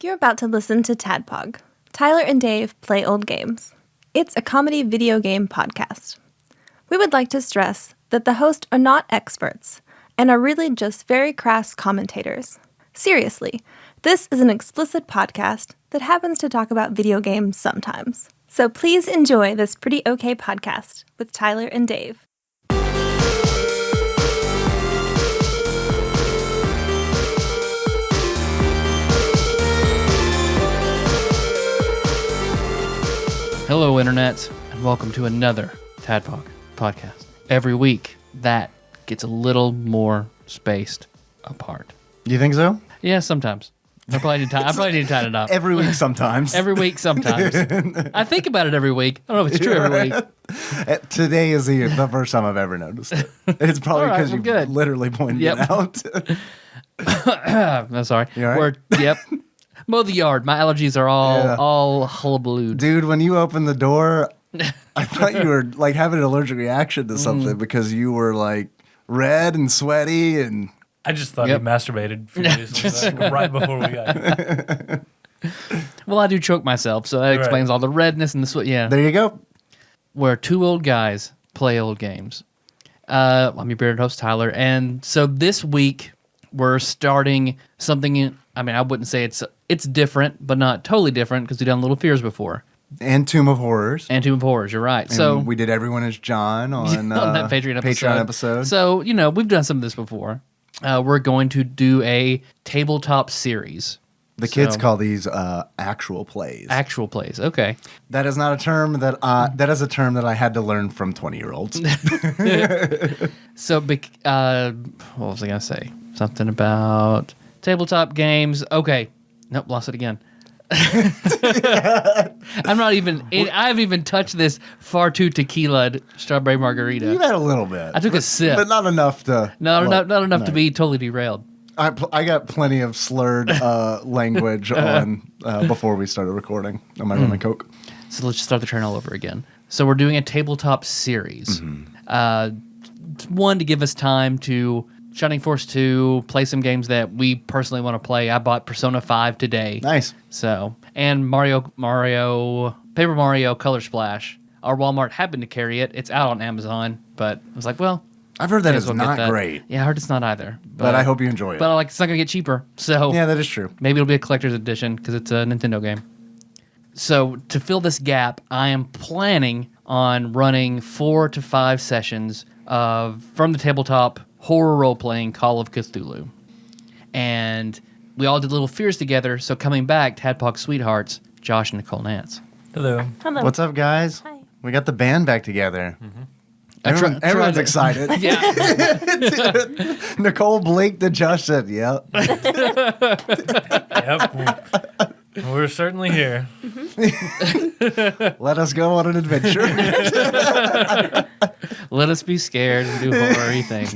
You're about to listen to TADPOG. Tyler and Dave play old games. It's a comedy video game podcast. We would like to stress that the hosts are not experts and are really just very crass commentators. Seriously, this is an explicit podcast that happens to talk about video games sometimes. So please enjoy this pretty okay podcast with Tyler and Dave. Hello, Internet, and welcome to another TADPOG podcast. Every week, that gets a little more spaced apart. You think so? Yeah, sometimes. I probably need to tighten it up. Every week sometimes. Every week sometimes. I think about it every week. I don't know if it's true every week. Today is the first time I've ever noticed it. It's probably because you literally pointed it out. I'm sorry. You all right? Yep. Mow the yard. My allergies are all hullabaloo. Dude, when you opened the door, I thought you were like having an allergic reaction to something because you were like red and sweaty and... I just thought he masturbated furiously right before we got here. Well, I do choke myself, so that explains all the redness and the sweat. Yeah. There you go. Where two old guys play old games. I'm your bearded host, Tyler. And so this week, we're starting something... I wouldn't say it's different, but not totally different because we've done Little Fears before. And Tomb of Horrors. You're right. And so we did Everyone is John on that Patreon episode. So, we've done some of this before. We're going to do a tabletop series. The kids call these actual plays. Actual plays, okay. That is not a term that is a term that I had to learn from 20-year-olds. So, what was I going to say? Something about tabletop games. Okay. Nope, lost it again. I haven't even touched this far too tequila strawberry margarita. You had a little bit. I took a sip. But not enough to... Not enough to be totally derailed. I got plenty of slurred language on before we started recording on my rum and coke. So let's just start the train all over again. So we're doing a tabletop series. One, to give us time to... Shining Force 2, play some games that we personally want to play. I bought Persona 5 today. Nice. So, and Paper Mario Color Splash. Our Walmart happened to carry it. It's out on Amazon, but I was like, well... I've heard that it's not great. Yeah, I heard it's not either. But I hope you enjoy it. But it's not going to get cheaper. So yeah, that is true. Maybe it'll be a collector's edition because it's a Nintendo game. So to fill this gap, I am planning on running 4 to 5 sessions from the tabletop horror role-playing Call of Cthulhu. And we all did Little Fears together, so coming back, TADPOG Sweethearts, Josh and Nicole Nance. Hello. Hello. What's up, guys? Hi. We got the band back together. Mm-hmm. Everyone's excited. Yeah. Nicole blinked and Josh said, yep. Yep. We're certainly here. Let us go on an adventure. Let us be scared and do horror-y things.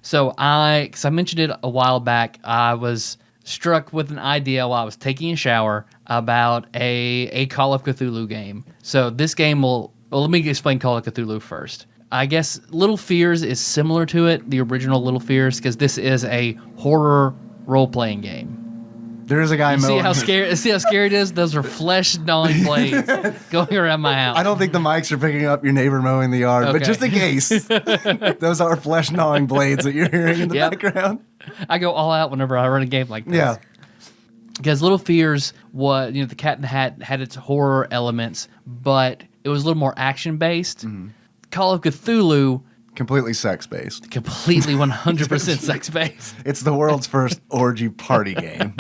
So because I mentioned it a while back, I was struck with an idea while I was taking a shower about a Call of Cthulhu game. So this game let me explain Call of Cthulhu first. I guess Little Fears is similar to it, the original Little Fears, because this is a horror role-playing game. There is a guy See how scary it is? Those are flesh-gnawing blades going around my house. I don't think the mics are picking up your neighbor mowing the yard, but just in case, those are flesh-gnawing blades that you're hearing in the background. I go all out whenever I run a game like this. Yeah. Because Little Fears the Cat in the Hat had its horror elements, but it was a little more action-based. Mm-hmm. Call of Cthulhu... Completely sex-based. Completely 100% sex-based. It's the world's first orgy party game,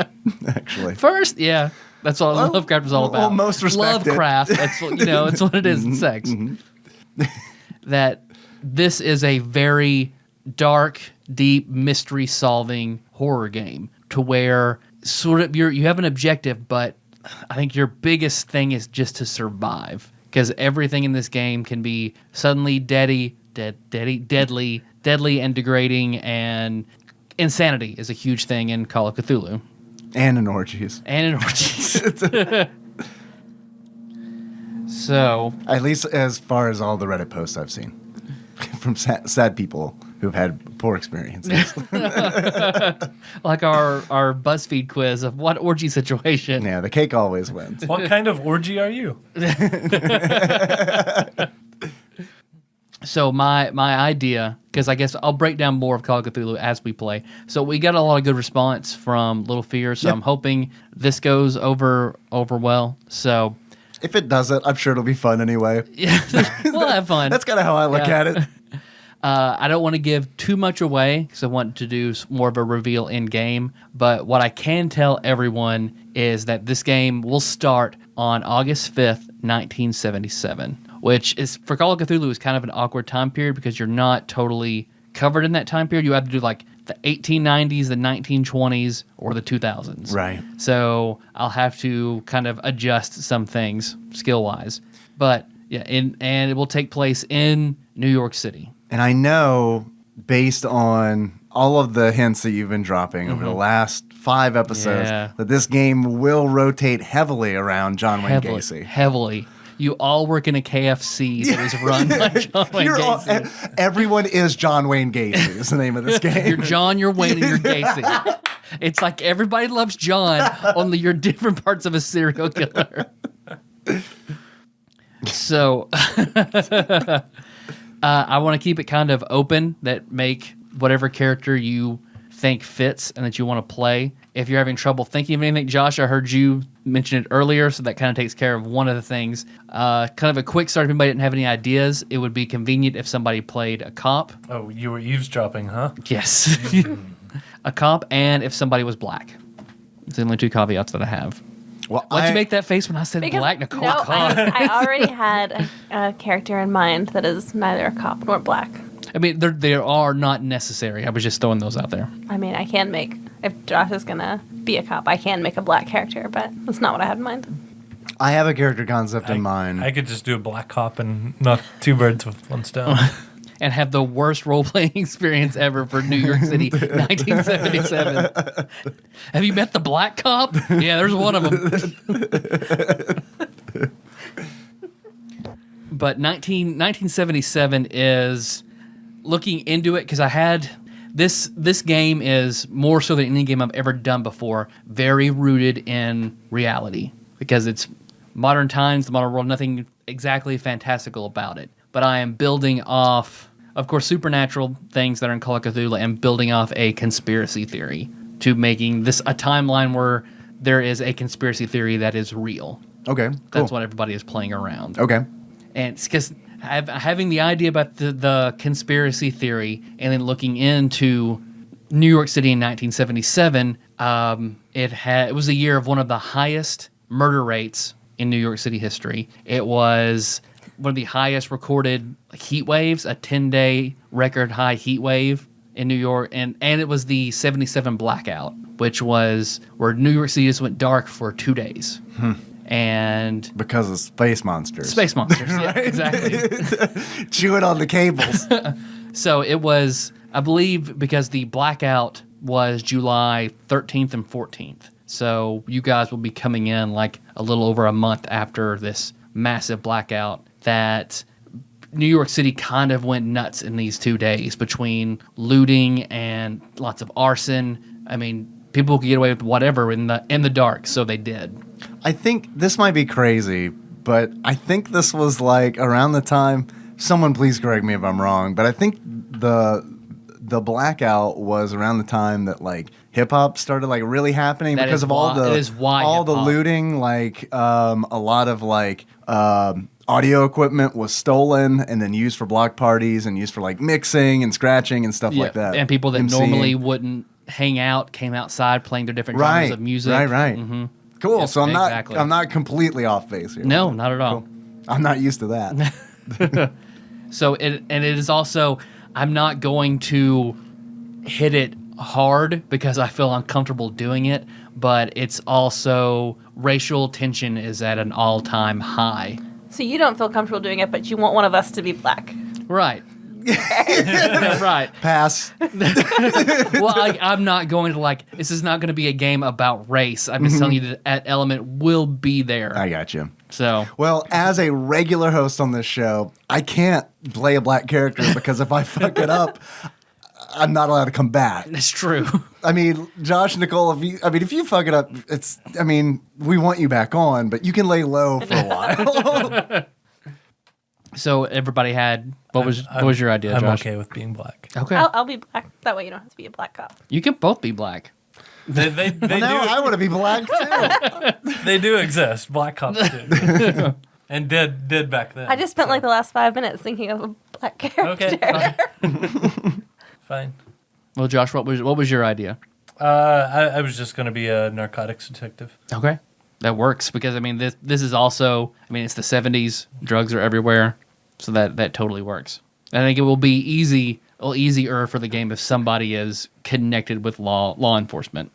actually. First, yeah. That's what Lovecraft was all about. Well, most respected. Lovecraft, that's what, it's what it is, it's sex. Mm-hmm. That this is a very dark, deep, mystery-solving horror game to where sort of you have an objective, but I think your biggest thing is just to survive. Because everything in this game can be suddenly deadly, and degrading, and insanity is a huge thing in Call of Cthulhu. And in orgies. So, at least as far as all the Reddit posts I've seen from sad people who've had poor experiences. Like our BuzzFeed quiz of what orgy situation. Yeah, the cake always wins. What kind of orgy are you? So my idea, because I guess I'll break down more of Call of Cthulhu as we play. So we got a lot of good response from Little Fear, so I'm hoping this goes over well. So If it doesn't, I'm sure it'll be fun anyway. yeah, we'll have fun. That's kind of how I look at it. I don't want to give too much away because I want to do more of a reveal in game. But what I can tell everyone is that this game will start on August 5th, 1977, which is for Call of Cthulhu is kind of an awkward time period because you're not totally covered in that time period. You have to do like the 1890s, the 1920s, or the 2000s. Right. So I'll have to kind of adjust some things skill-wise. But yeah, and it will take place in New York City. And I know, based on all of the hints that you've been dropping over the last 5 episodes, that this game will rotate heavily around John Wayne Gacy. Heavily. You all work in a KFC that is run by John Wayne Gacy. Everyone is John Wayne Gacy is the name of this game. You're John, you're Wayne, and you're Gacy. It's like everybody loves John, only you're different parts of a serial killer. So I want to keep it kind of open, that make whatever character you think fits and that you want to play. If you're having trouble thinking of anything, Josh, I heard you mention it earlier, so that kind of takes care of one of the things. Kind of a quick start, if anybody didn't have any ideas, it would be convenient if somebody played a cop. Oh, you were eavesdropping, huh? Yes. A cop, and if somebody was black. It's the only 2 caveats that I have. Well, Why'd you make that face when I said black, Nicole? No, God. I already had a character in mind that is neither a cop nor black. I mean, they are not necessary. I was just throwing those out there. I mean, I can make, if Josh is going to be a cop, I can make a black character, but that's not what I had in mind. I have a character concept in mind. I could just do a black cop and knock 2 birds with 1 stone. And have the worst role-playing experience ever for New York City, 1977. Have you met the black cop? Yeah, there's one of them. But 1977 is, looking into it, because I had this game is more so than any game I've ever done before, very rooted in reality, because it's modern times, the modern world, nothing exactly fantastical about it. But I am building off, of course, supernatural things that are in Call of Cthulhu, and building off a conspiracy theory to making this a timeline where there is a conspiracy theory that is real. Okay, cool. That's what everybody is playing around. Okay. And it's because having the idea about the conspiracy theory and then looking into New York City in 1977, it was a year of one of the highest murder rates in New York City history. It was one of the highest recorded heat waves, a 10-day record high heat wave in New York, and it was the 77 blackout, which was where New York City just went dark for 2 days. And Because of space monsters. Space monsters, yeah, exactly. Chewing on the cables. So it was, I believe, because the blackout was July 13th and 14th. So you guys will be coming in like a little over a month after this massive blackout, that New York City kind of went nuts in these 2 days between looting and lots of arson. I mean, people could get away with whatever in the dark, so they did. I think this might be crazy, but I think this was like around the time, someone please correct me if I'm wrong, but I think the blackout was around the time that like hip hop started like really happening, That because is of all why- the that is why all the hip-hop. looting, like a lot of like audio equipment was stolen and then used for block parties and used for like mixing and scratching and stuff like that. And people that MCing. normally wouldn't hang out came outside playing their different genres of music. Right. Mhm. Cool. Yep, So exactly. I'm not completely off base here. No, not at all. Cool. I'm not used to that. So it is also, I'm not going to hit it hard because I feel uncomfortable doing it, but it's also, racial tension is at an all-time high. So you don't feel comfortable doing it, but you want one of us to be black. Right. Right. Pass. Well, I'm not going to this is not going to be a game about race. I'm just telling you that element will be there. I got you. So, Well, as a regular host on this show, I can't play a black character because if I fuck it up, I'm not allowed to come back. It's true. I mean, Josh, Nicole, if you fuck it up, we want you back on, but you can lay low for a while. So everybody had what was your idea, I'm Josh? okay with being black. Okay. I'll be black. That way you don't have to be a black cop. You can both be black. They Now I want to be black too. they do exist. Black cops do. And did back then. I just spent like the last 5 minutes thinking of a black character. Okay. Fine. Well, Josh, what was your idea? I was just going to be a narcotics detective. Okay. That works because I mean this is also it's the 70s, drugs are everywhere, so that totally works. I think it will be easier for the game if somebody is connected with law enforcement.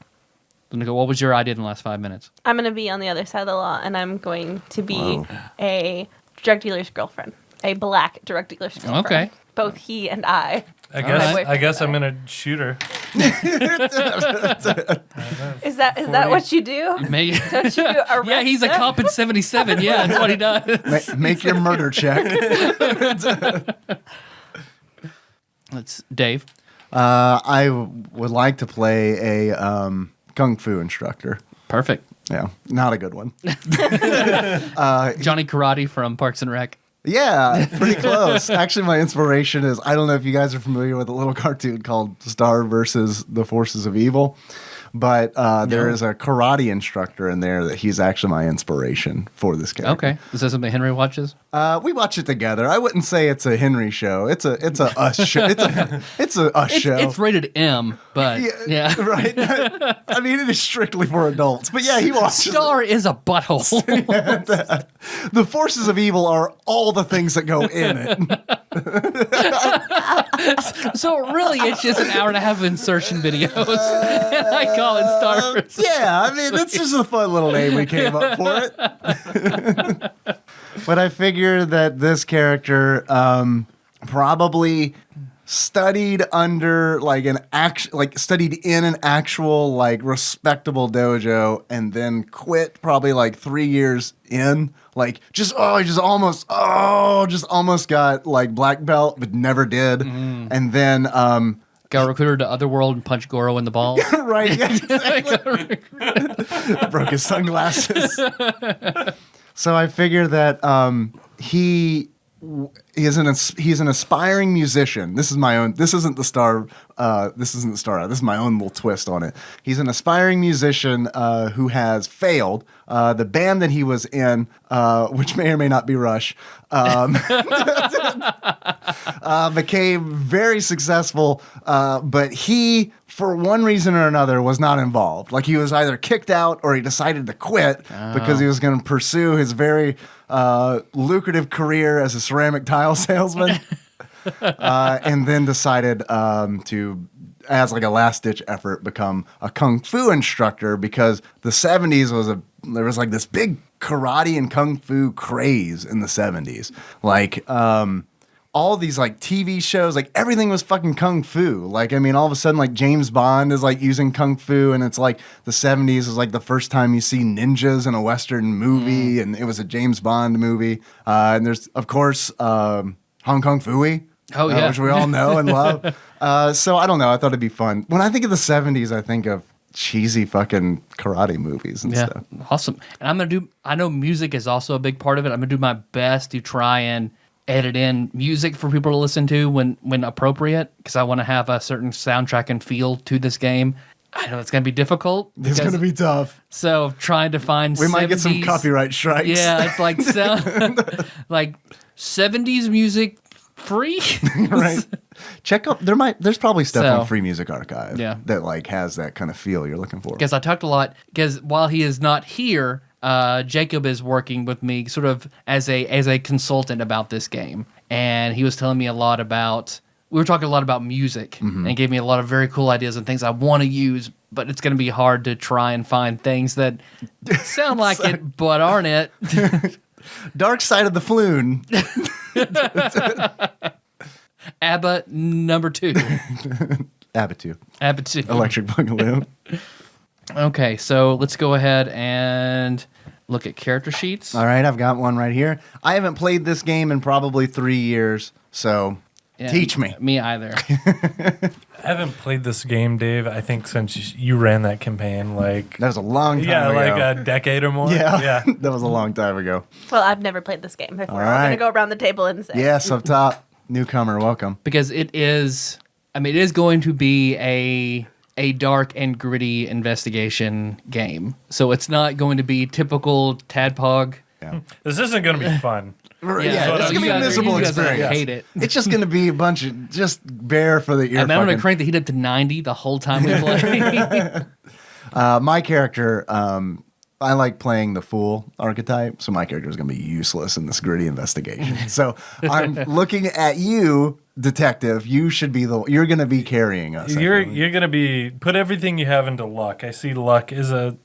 So Nicole, what was your idea in the last 5 minutes? I'm going to be on the other side of the law, and I'm going to be a drug dealer's girlfriend, a black drug dealer's girlfriend. Okay. Both he and I. I guess I'm gonna shoot her. Is that what you do? Maybe. Don't you arrest Yeah, he's a them? cop in 77. Yeah, that's what he does. Make your murder check. Dave. I would like to play a kung fu instructor. Perfect. Yeah, not a good one. Johnny Karate from Parks and Rec. Yeah, pretty close. Actually, my inspiration is, I don't know if you guys are familiar with a little cartoon called Star versus the Forces of Evil, but there is a karate instructor in there that he's actually my inspiration for this character. Okay. Is that something Henry watches? We watch it together. I wouldn't say it's a Henry show. It's a us show. It's a us show. It's rated M, but yeah. Right. I mean, it is strictly for adults. But yeah, he watches. Star is a butthole. The forces of evil are all the things that go in it. So really, it's just an hour and a half of insertion videos. And I call it Star versus. Yeah, I mean, that's just a fun little name we came up for it. But I figure that this character probably studied under studied in an actual respectable dojo and then quit probably 3 years in. Just almost got black belt but never did. And then Got recruited to Otherworld and punched Goro in the balls. right, yeah, exactly. Broke his sunglasses. So I figure that he's an aspiring musician. This is my own. This isn't the star. This isn't the star. This is my own little twist on it. He's an aspiring musician who has failed. The band that he was in, which may or may not be Rush, became very successful. But he, for one reason or another, was not involved. He was either kicked out or he decided to quit because he was going to pursue his very lucrative career as a ceramic tile salesman, and then decided to, as a last-ditch effort, become a kung fu instructor because the 70s there was this big karate and kung fu craze in the 70s. All these TV shows, everything was fucking kung fu. All of a sudden, James Bond is using kung fu, and it's the 70s is the first time you see ninjas in a Western movie, and it was a James Bond movie. And there's, of course, Hong Kong Phooey. Oh, yeah. Which we all know and love. So I don't know. I thought it'd be fun. When I think of the 70s, I think of cheesy fucking karate movies and stuff. Awesome. And I know music is also a big part of it. I'm going to do my best to try and edit in music for people to listen to when appropriate, because I want to have a certain soundtrack and feel to this game. I know it's going to be difficult. It's going to be tough. So trying to find we might get some copyright strikes. Yeah, it's sound 70s music free. Right. Check out there's probably stuff on Free Music Archive that has that kind of feel you're looking for. Because I talked a lot, because while he is not here, Jacob is working with me sort of as a consultant about this game, and he was telling me a lot about. We were talking a lot about music, and gave me a lot of very cool ideas and things I want to use, but it's going to be hard to try and find things that sound like it but aren't it. Dark Side of the Floon. ABBA number 2. ABBA 2. ABBA 2. Electric Boogaloo. Okay, so let's go ahead and look at character sheets. All right, I've got one right here. I haven't played this game in probably 3 years, so Yeah, Teach me. Me either. I haven't played this game, Dave. I think since you ran that campaign, like That was a long time yeah, ago. like a decade or more. Yeah, that was a long time ago. Well, I've never played this game before. All I'm going right. to go around the table and say. Yes, up top, newcomer, welcome. Because it is, I mean, it is going to be a dark and gritty investigation game. So it's not going to be typical TADPOG. Yeah, This isn't going to be fun. yeah, it's you gonna be a guys- miserable you guys are gonna experience. hate it. It's just gonna be a bunch of just bare for the ear. I'm going to fucking- crank the heat up to 90 the whole time we play. My character, I like playing the fool archetype, so my character is going to be useless in this gritty investigation. So I'm looking at you, detective. You should be you're going to be carrying us. I feel. You're going to be put everything you have into luck. I see luck is a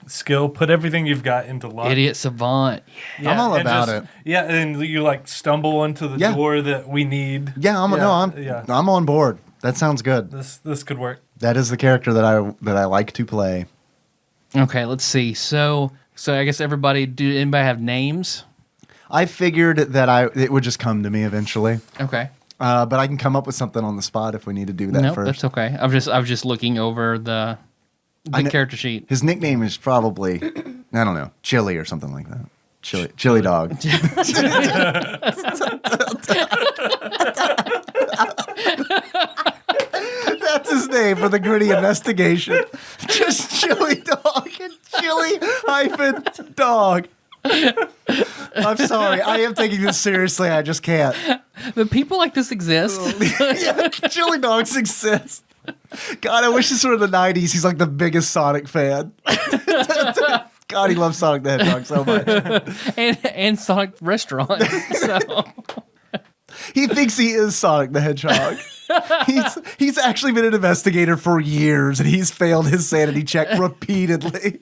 skill. Put everything you've got into luck. Idiot savant. I'm all and about it. Yeah, and you like stumble into the Yeah. door that we need. Yeah, I'm on board. That sounds good. This could work. That is the character that I like to play. Okay, let's see. So I guess anybody have names? I figured that it would just come to me eventually, Okay. but I can come up with something on the spot if we need to do that No, first. that's okay. I was just looking over the I know- character sheet. His nickname is probably I don't know, Chili or something like that. Chili dog. That's his name for the gritty investigation. Just Chili dog and Chili hyphen dog. I'm sorry. I am taking this seriously. I just can't. The people like this exist. Yeah, chili dogs exist. God, I wish this were the 90s. He's like the biggest Sonic fan. God, he loves Sonic the Hedgehog so much. and Sonic restaurants. So He thinks he is Sonic the Hedgehog. He's actually been an investigator for years, and he's failed his sanity check repeatedly.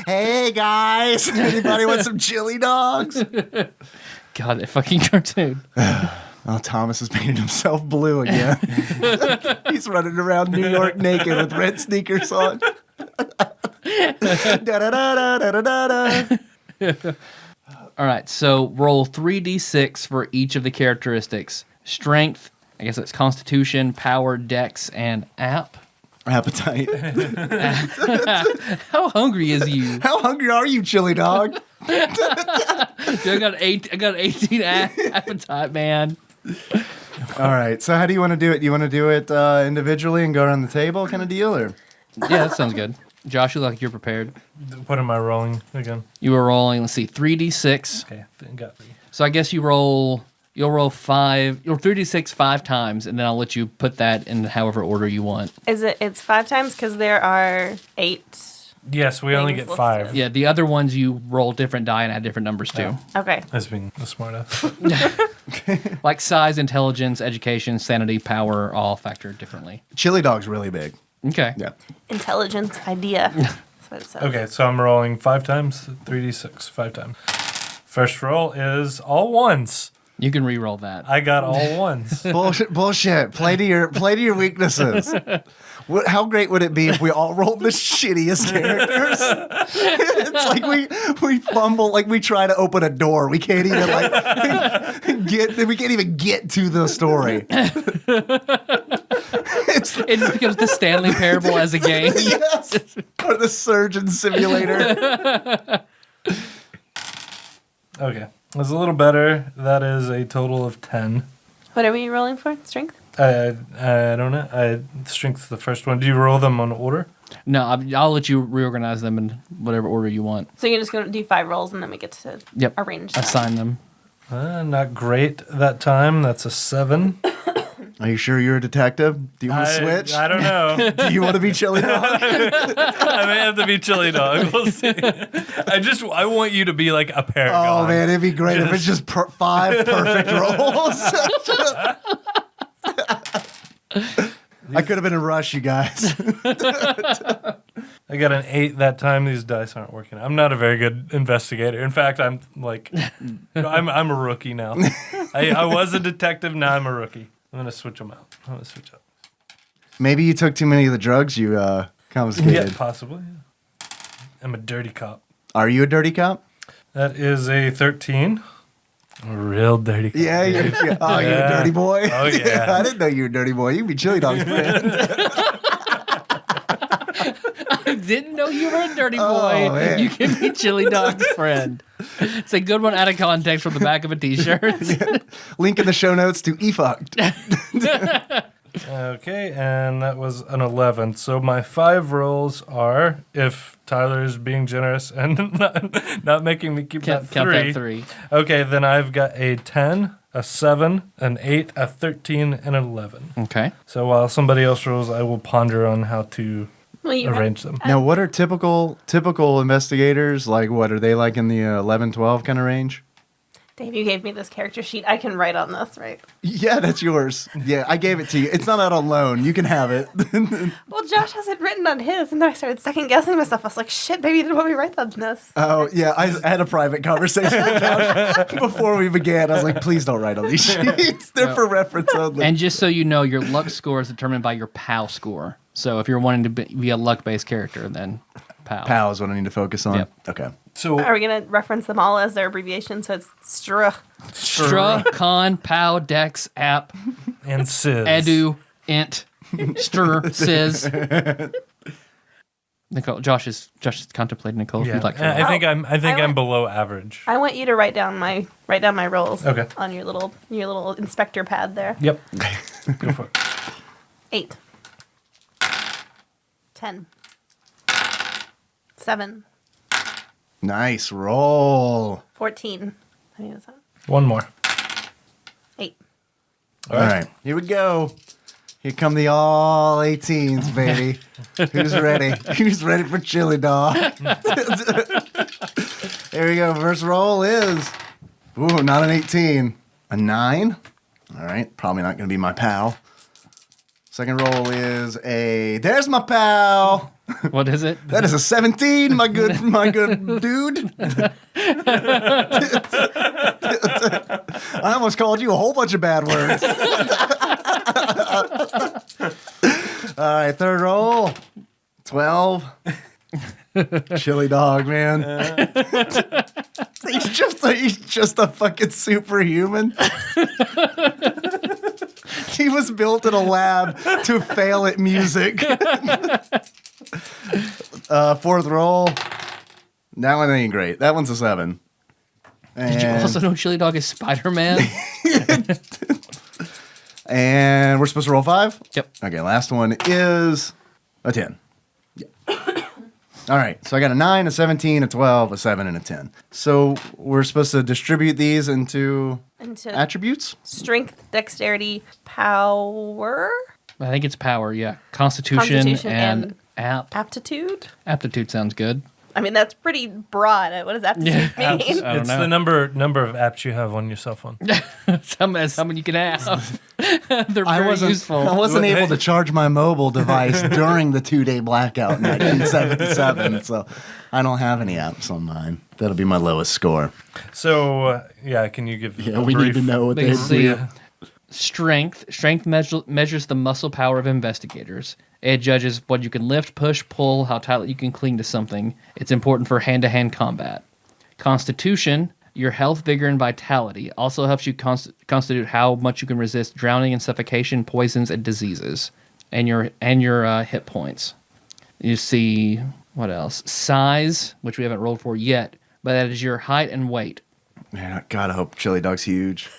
Hey guys, anybody want some chili dogs? God, that fucking cartoon. Oh, Thomas has painted himself blue again. He's running around New York naked with red sneakers on. Da-da-da-da-da-da-da. All right, so roll 3d6 for each of the characteristics. Strength, I guess that's Constitution, Power, Dex, and App. Appetite. How hungry is you? How hungry are you, chili dog? Dude, I got 18 appetite, man. All right, so how do you want to do it? Do you want to do it individually and go around the table kind of deal? Or? Yeah, that sounds good. Josh, you look like you're prepared. What am I rolling again? You were rolling, let's see, 3d6. Okay, got 3. So I guess you'll roll 3d6 5 times, and then I'll let you put that in however order you want. It's 5 times because there are 8. Yes, we only Things get 5. listed. Yeah, the other ones you roll different die and add different numbers too. Okay. That's being a smart ass. Like size, intelligence, education, sanity, power, all factored differently. Chili dog's really big. Okay. Yeah. Intelligence idea. That's what it says. Okay, so I'm rolling 5 times, 3d6, 5 times. First roll is all ones. You can re-roll that. I got all ones. Bullshit. Play to your weaknesses. How great would it be if we all rolled the shittiest characters? It's like we fumble, like we try to open a door. We can't even get to the story. It just becomes the Stanley Parable as a game. Yes. Or the Surgeon Simulator. Okay, that's a little better. That is a total of 10. What are we rolling for? Strength? I don't know. Strength's the first one. Do you roll them on order? No, I'll let you reorganize them in whatever order you want. So you're just going to do 5 rolls and then we get to arrange them. Assign them. Not great that time. That's a 7. Are you sure you're a detective? Do you want to switch? I don't know. Do you want to be chili dog? I may have to be chili dog. We'll see. I want you to be like a paragon. Oh man, it'd be great if it's just 5 perfect rolls. I could have been in a rush, you guys. I got an 8 that time. These dice aren't working. I'm not a very good investigator. In fact, I'm a rookie now. I was a detective. Now I'm a rookie. I'm gonna switch them out. I'm gonna switch up. Maybe you took too many of the drugs you confiscated. Yeah, possibly. Yeah. I'm a dirty cop. Are you a dirty cop? That is a 13. A real dirty. Yeah, yeah. Oh, you're a Yeah. dirty boy. Oh, yeah. I didn't know you were a dirty boy. You can be Chili Dog's friend. I didn't know you were a dirty boy. Oh, man. You can be Chili Dog's friend. It's a good one out of context from the back of a t-shirt. Link in the show notes to eFucked. Okay, and that was an 11. So my 5 rolls are, if Tyler is being generous and not making me keep Count that 3. Okay, then I've got a 10, a 7, an 8, a 13, and an 11. Okay. So while somebody else rolls, I will ponder on how to arrange them. Now, what are typical investigators? Like, what are they like in the 11, 12 kind of range? Dave, you gave me this character sheet. I can write on this, right? Yeah, that's yours. Yeah, I gave it to you. It's not out on loan. You can have it. Well, Josh has it written on his, and then I started second guessing myself. I was like, shit, baby, you didn't want me to write on this. Oh, yeah, I had a private conversation with Josh before we began. I was like, please don't write on these sheets. They're for reference only. And just so you know, your luck score is determined by your POW score. So if you're wanting to be a luck-based character, then POW. POW is what I need to focus on. Yep. Okay. So Are we going to reference them all as their abbreviation? So it's STRA. Stra, Con, POW, Dex, App, and Sis. Edu, Int, Str, Sis. Nicole, Josh is contemplating Nicole. If Yeah, you'd like I to. think I'm went- below average. I want you to write down my rolls Okay. on your little inspector pad there. Yep. Go for it. 8. 10. 7. Nice roll. 14. I think that's that. One more. 8. All right. Here we go. Here come the all 18s, baby. Who's ready? Who's ready for Chili Dog? There we go. First roll is, ooh, not an 18. A 9. All right. Probably not going to be my pal. Second roll is there's my pal. What is it? That is a 17, my good dude. I almost called you a whole bunch of bad words. All right, third roll. 12. Chili Dog, man. He's just a fucking superhuman. He was built in a lab to fail at music. Fourth roll. That one ain't great. That one's a 7. Did you also know Chili Dog is Spider-Man? And we're supposed to roll 5? Yep. Okay, last one is a 10. Yeah. All right, so I got a 9, a 17, a 12, a 7, and a 10. So we're supposed to distribute these into attributes? Strength, dexterity, power, I think it's power, yeah. Constitution and aptitude. Aptitude sounds good. I mean, that's pretty broad. What does aptitude mean? I don't It's know. the number of apps you have on your cell phone. Someone you can have. They're very useful. I wasn't able to charge my mobile device during the 2-day blackout in 1977, so I don't have any apps on mine. That'll be my lowest score. So, can you give Yeah, a we brief? need to know what they Let's see. do. Strength measures the muscle power of investigators. It judges what you can lift, push, pull, how tightly you can cling to something. It's important for hand-to-hand combat. Constitution, your health, vigor, and vitality, also helps you constitute how much you can resist drowning and suffocation, poisons, and diseases, and your hit points. You see, what else? Size, which we haven't rolled for yet, but that is your height and weight. Man, God, I hope Chili Dog's huge.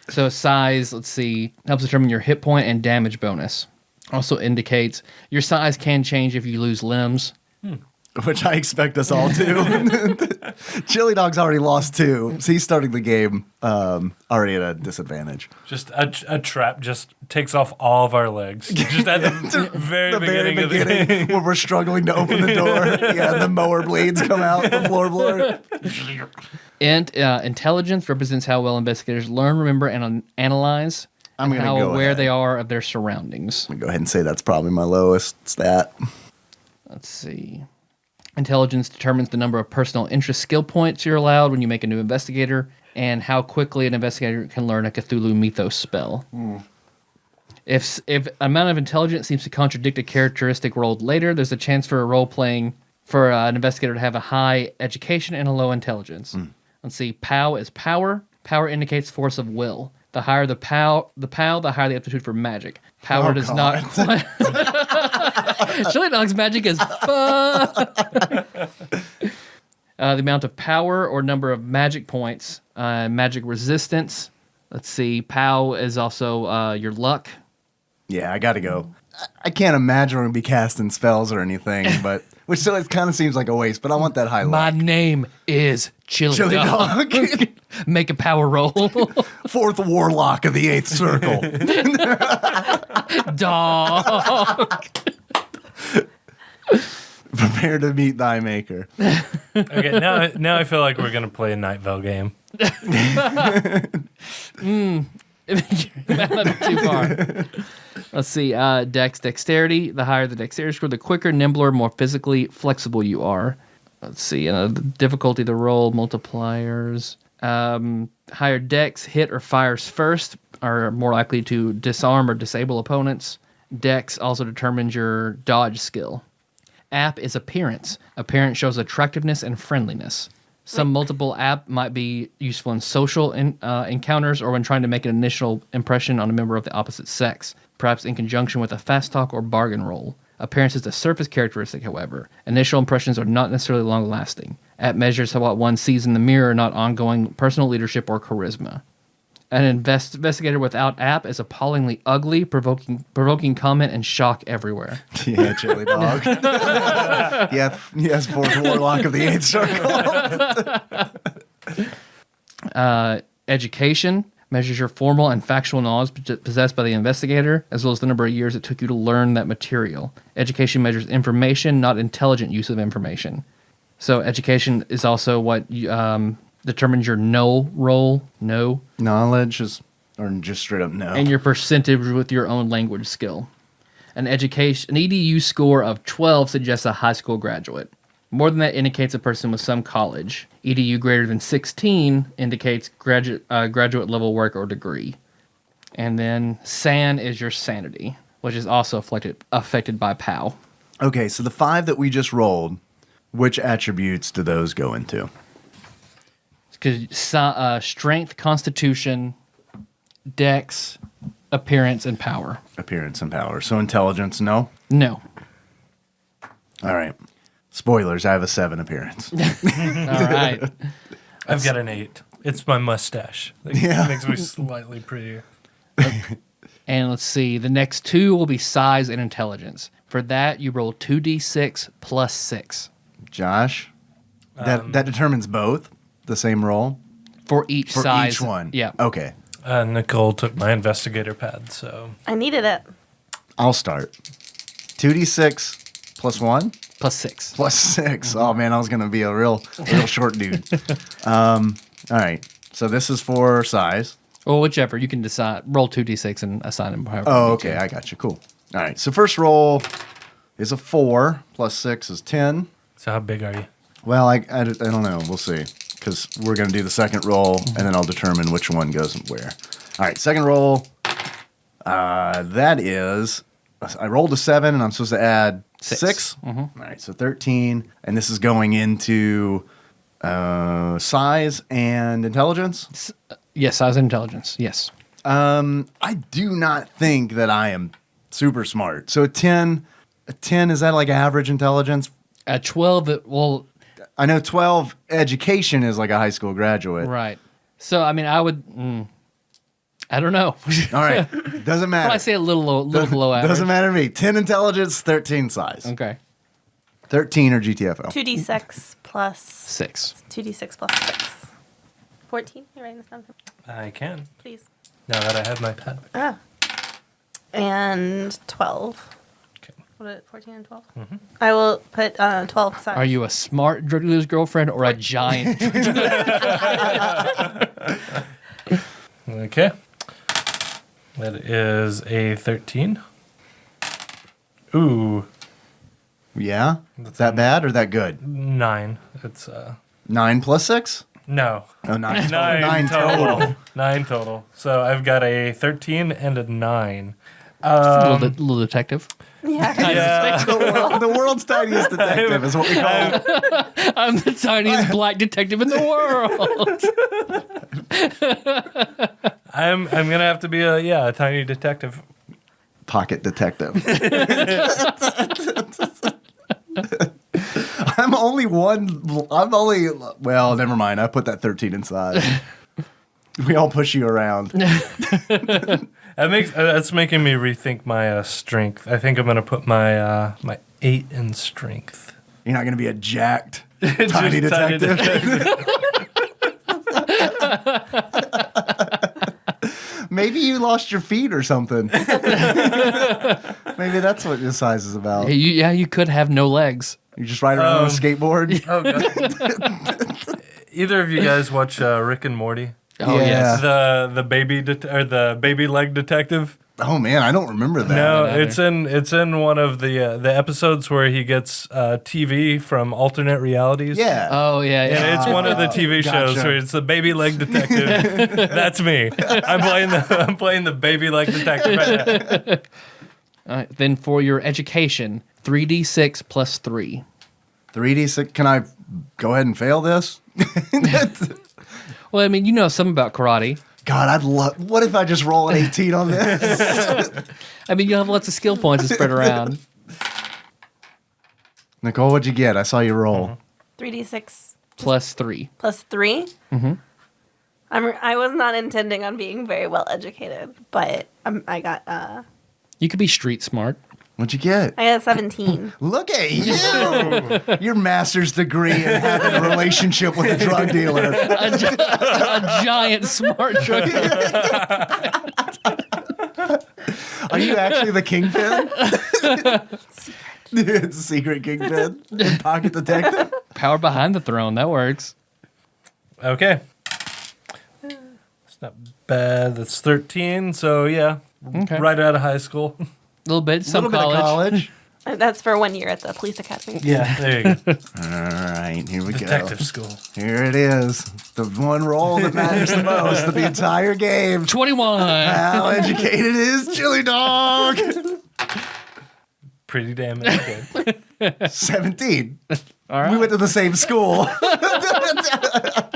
So size, let's see, helps determine your hit point and damage bonus. Also indicates your size can change if you lose limbs. Which I expect us all to. Chili Dog's already lost 2, so he's starting the game already at a disadvantage. Just a trap just takes off all of our legs. Just at the very beginning of the game. where we're struggling to open the door. Yeah, the mower blades come out the floorboard. Intelligence represents how well investigators learn, remember, and analyze, I'm and gonna how go aware ahead. they are of their surroundings. I'm gonna go ahead and say that's probably my lowest stat. Let's see. Intelligence determines the number of personal interest skill points you're allowed when you make a new investigator, and how quickly an investigator can learn a Cthulhu Mythos spell. If amount of intelligence seems to contradict a characteristic rolled later, there's a chance for an investigator to have a high education and a low intelligence. Let's see. POW is power. Power indicates force of will. The higher the POW, the higher the aptitude for magic. Power does not. Chili Dog's magic is fun. The amount of power or number of magic points, magic resistance. Let's see. POW is also your luck. Yeah, I got to go. I can't imagine we're going to be casting spells or anything, but which still it kind of seems like a waste, but I want that high My luck. name is Chili Dog. Make a power roll. Fourth warlock of the 8th circle. Dog. Prepare to meet thy maker. Okay, now I feel like we're gonna play a Night Vale game. Not too far. Let's see. Dexterity. The higher the dexterity score, the quicker, nimbler, more physically flexible you are. Let's see. The difficulty of the roll, multipliers. Higher dex, hit or fires first, are more likely to disarm or disable opponents. Dex also determines your dodge skill. App is appearance. Appearance shows attractiveness and friendliness. Some multiple app might be useful in social encounters or when trying to make an initial impression on a member of the opposite sex, perhaps in conjunction with a fast talk or bargain roll. Appearance is a surface characteristic, however. Initial impressions are not necessarily long-lasting. App measures what one sees in the mirror, not ongoing personal leadership or charisma. An investigator without app is appallingly ugly, provoking comment and shock everywhere. Yeah, Chili Dog. Yes, fourth warlock of the 8th circle. Education measures your formal and factual knowledge possessed by the investigator, as well as the number of years it took you to learn that material. Education measures information, not intelligent use of information. So education is also what determines your know roll, know. Knowledge is, or just straight up no. And your percentage with your own language skill. An EDU score of 12 suggests a high school graduate. More than that indicates a person with some college. EDU greater than 16 indicates graduate level work or degree. And then SAN is your sanity, which is also affected by POW. Okay, so the 5 that we just rolled, which attributes do those go into? Because strength, constitution, dex, appearance, and power. Appearance and power. So intelligence, no? No. All right. Spoilers, I have a 7 appearance. All right. I've got an 8. It's my mustache. Yeah. It makes me slightly prettier. And let's see. The next 2 will be size and intelligence. For that, you roll 2d6 plus 6. Josh, that determines both the same roll? For each For size. each one? Yeah. Okay. Nicole took my investigator pad, so... I needed it. I'll start. 2d6 plus 1? Plus 6. Plus 6. Oh, man, I was going to be a real short dude. All right. So this is for size. Well, whichever. You can decide. Roll 2d6 and assign them however. Oh, you okay. need I got you. Cool. All right. So first roll is a 4 plus 6 is 10. So how big are you? Well, I don't know. We'll see. Because we're going to do the second roll, and then I'll determine which one goes where. All right. Second roll. That is... I rolled a 7, and I'm supposed to add 6? Mm-hmm. All right. So 13. And this is going into size and intelligence? Yes, size and intelligence. Yes. I do not think that I am super smart. So a 10, is that like average intelligence? At 12, well... I know 12 education is like a high school graduate. Right. So, I mean, I would... I don't know. All right. Doesn't matter. I say a little below average. Doesn't matter to me. 10 intelligence, 13 size. Okay. 13 or GTFO. 2d6 plus 6. 2d6 plus 6. 14? You're writing this down? I can. Please. Now that I have my pad. And 12. Okay. What is it, 14 and 12? Mm-hmm. I will put 12 size. Are you a smart drug dealer's girlfriend or a giant drug dealer? Okay. That is a 13. Ooh. Yeah? That bad or that good? 9. It's 9 plus 6? no. Oh, 9 total. 9 total. 9 total. So I've got a 13 and a 9. Little detective. Yeah. Yeah. The world's tiniest detective is what we call him. I'm the tiniest black detective in the world. I'm gonna have to be a tiny detective. Pocket detective. Well, never mind. I put that 13 inside. We all push you around. That's making me rethink my strength. I think I'm gonna put my 8 in strength. You're not going to be a jacked tiny detective. Maybe you lost your feet or something. Maybe that's what your size is about. Hey, you could have no legs. You just ride around on a skateboard. Oh god. Either of you guys watch Rick and Morty? Oh Yeah. yes. The baby leg detective. Oh man, I don't remember that. No, either. it's in one of the episodes where he gets TV from alternate realities. Yeah. Oh yeah. And Yeah. it's one of the TV shows Gotcha. where it's the baby leg detective. That's me. I'm playing the baby leg detective right now. All right, then for your education, 3d6 plus 3. 3D6. Can I go ahead and fail this? Well, I mean, you know something about karate. God, I'd love. What if I just roll an 18 on this? I mean, you have lots of skill points to spread around. Nicole, what'd you get? I saw you roll. 3d6 Plus 3. plus 3. Mm-hmm. I was not intending on being very well educated, but I got You could be street smart. What'd you get? I got 17. Look at you! Your master's degree in having a relationship with a drug dealer. A giant smart drug dealer. Are you actually the kingpin? It's a secret kingpin. Pocket detective. Power behind the throne. That works. Okay. It's not bad. That's 13. So yeah, Okay. right out of high school. A little bit. Some Little bit of college. That's for 1 year at the police academy. Yeah, there you go. All right, here we Detective go. school. Here it is. The one roll that matters the most of the entire game. 21. How educated is Chili Dog? Pretty damn good. 17. All right. We went to the same school.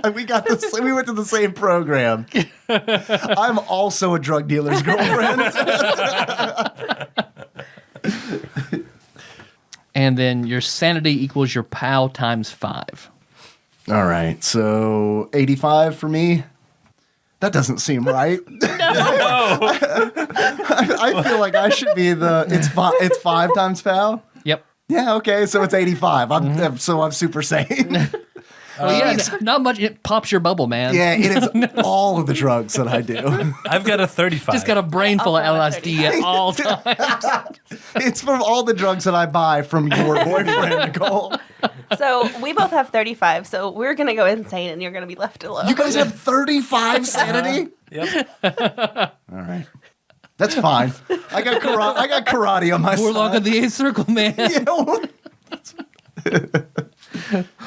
We went to the same program. I'm also a drug dealer's girlfriend. And then your sanity equals your POW times 5. All right, so 85 for me. That doesn't seem right. I feel like I should be it's 5 times POW. Yep. Yeah, okay, so it's 85. I'm super sane. Well, yeah, not much. It pops your bubble, man. Yeah, it is all of the drugs that I do. I've got a 35. Just got a brain full of Also LSD at all times. It's from all the drugs that I buy from your boyfriend, Nicole. So we both have 35, so we're going to go insane and you're going to be left alone. You guys have 35 sanity? Yep. All right. That's fine. I got karate on my We're side. longer the 8th circle, man. You know?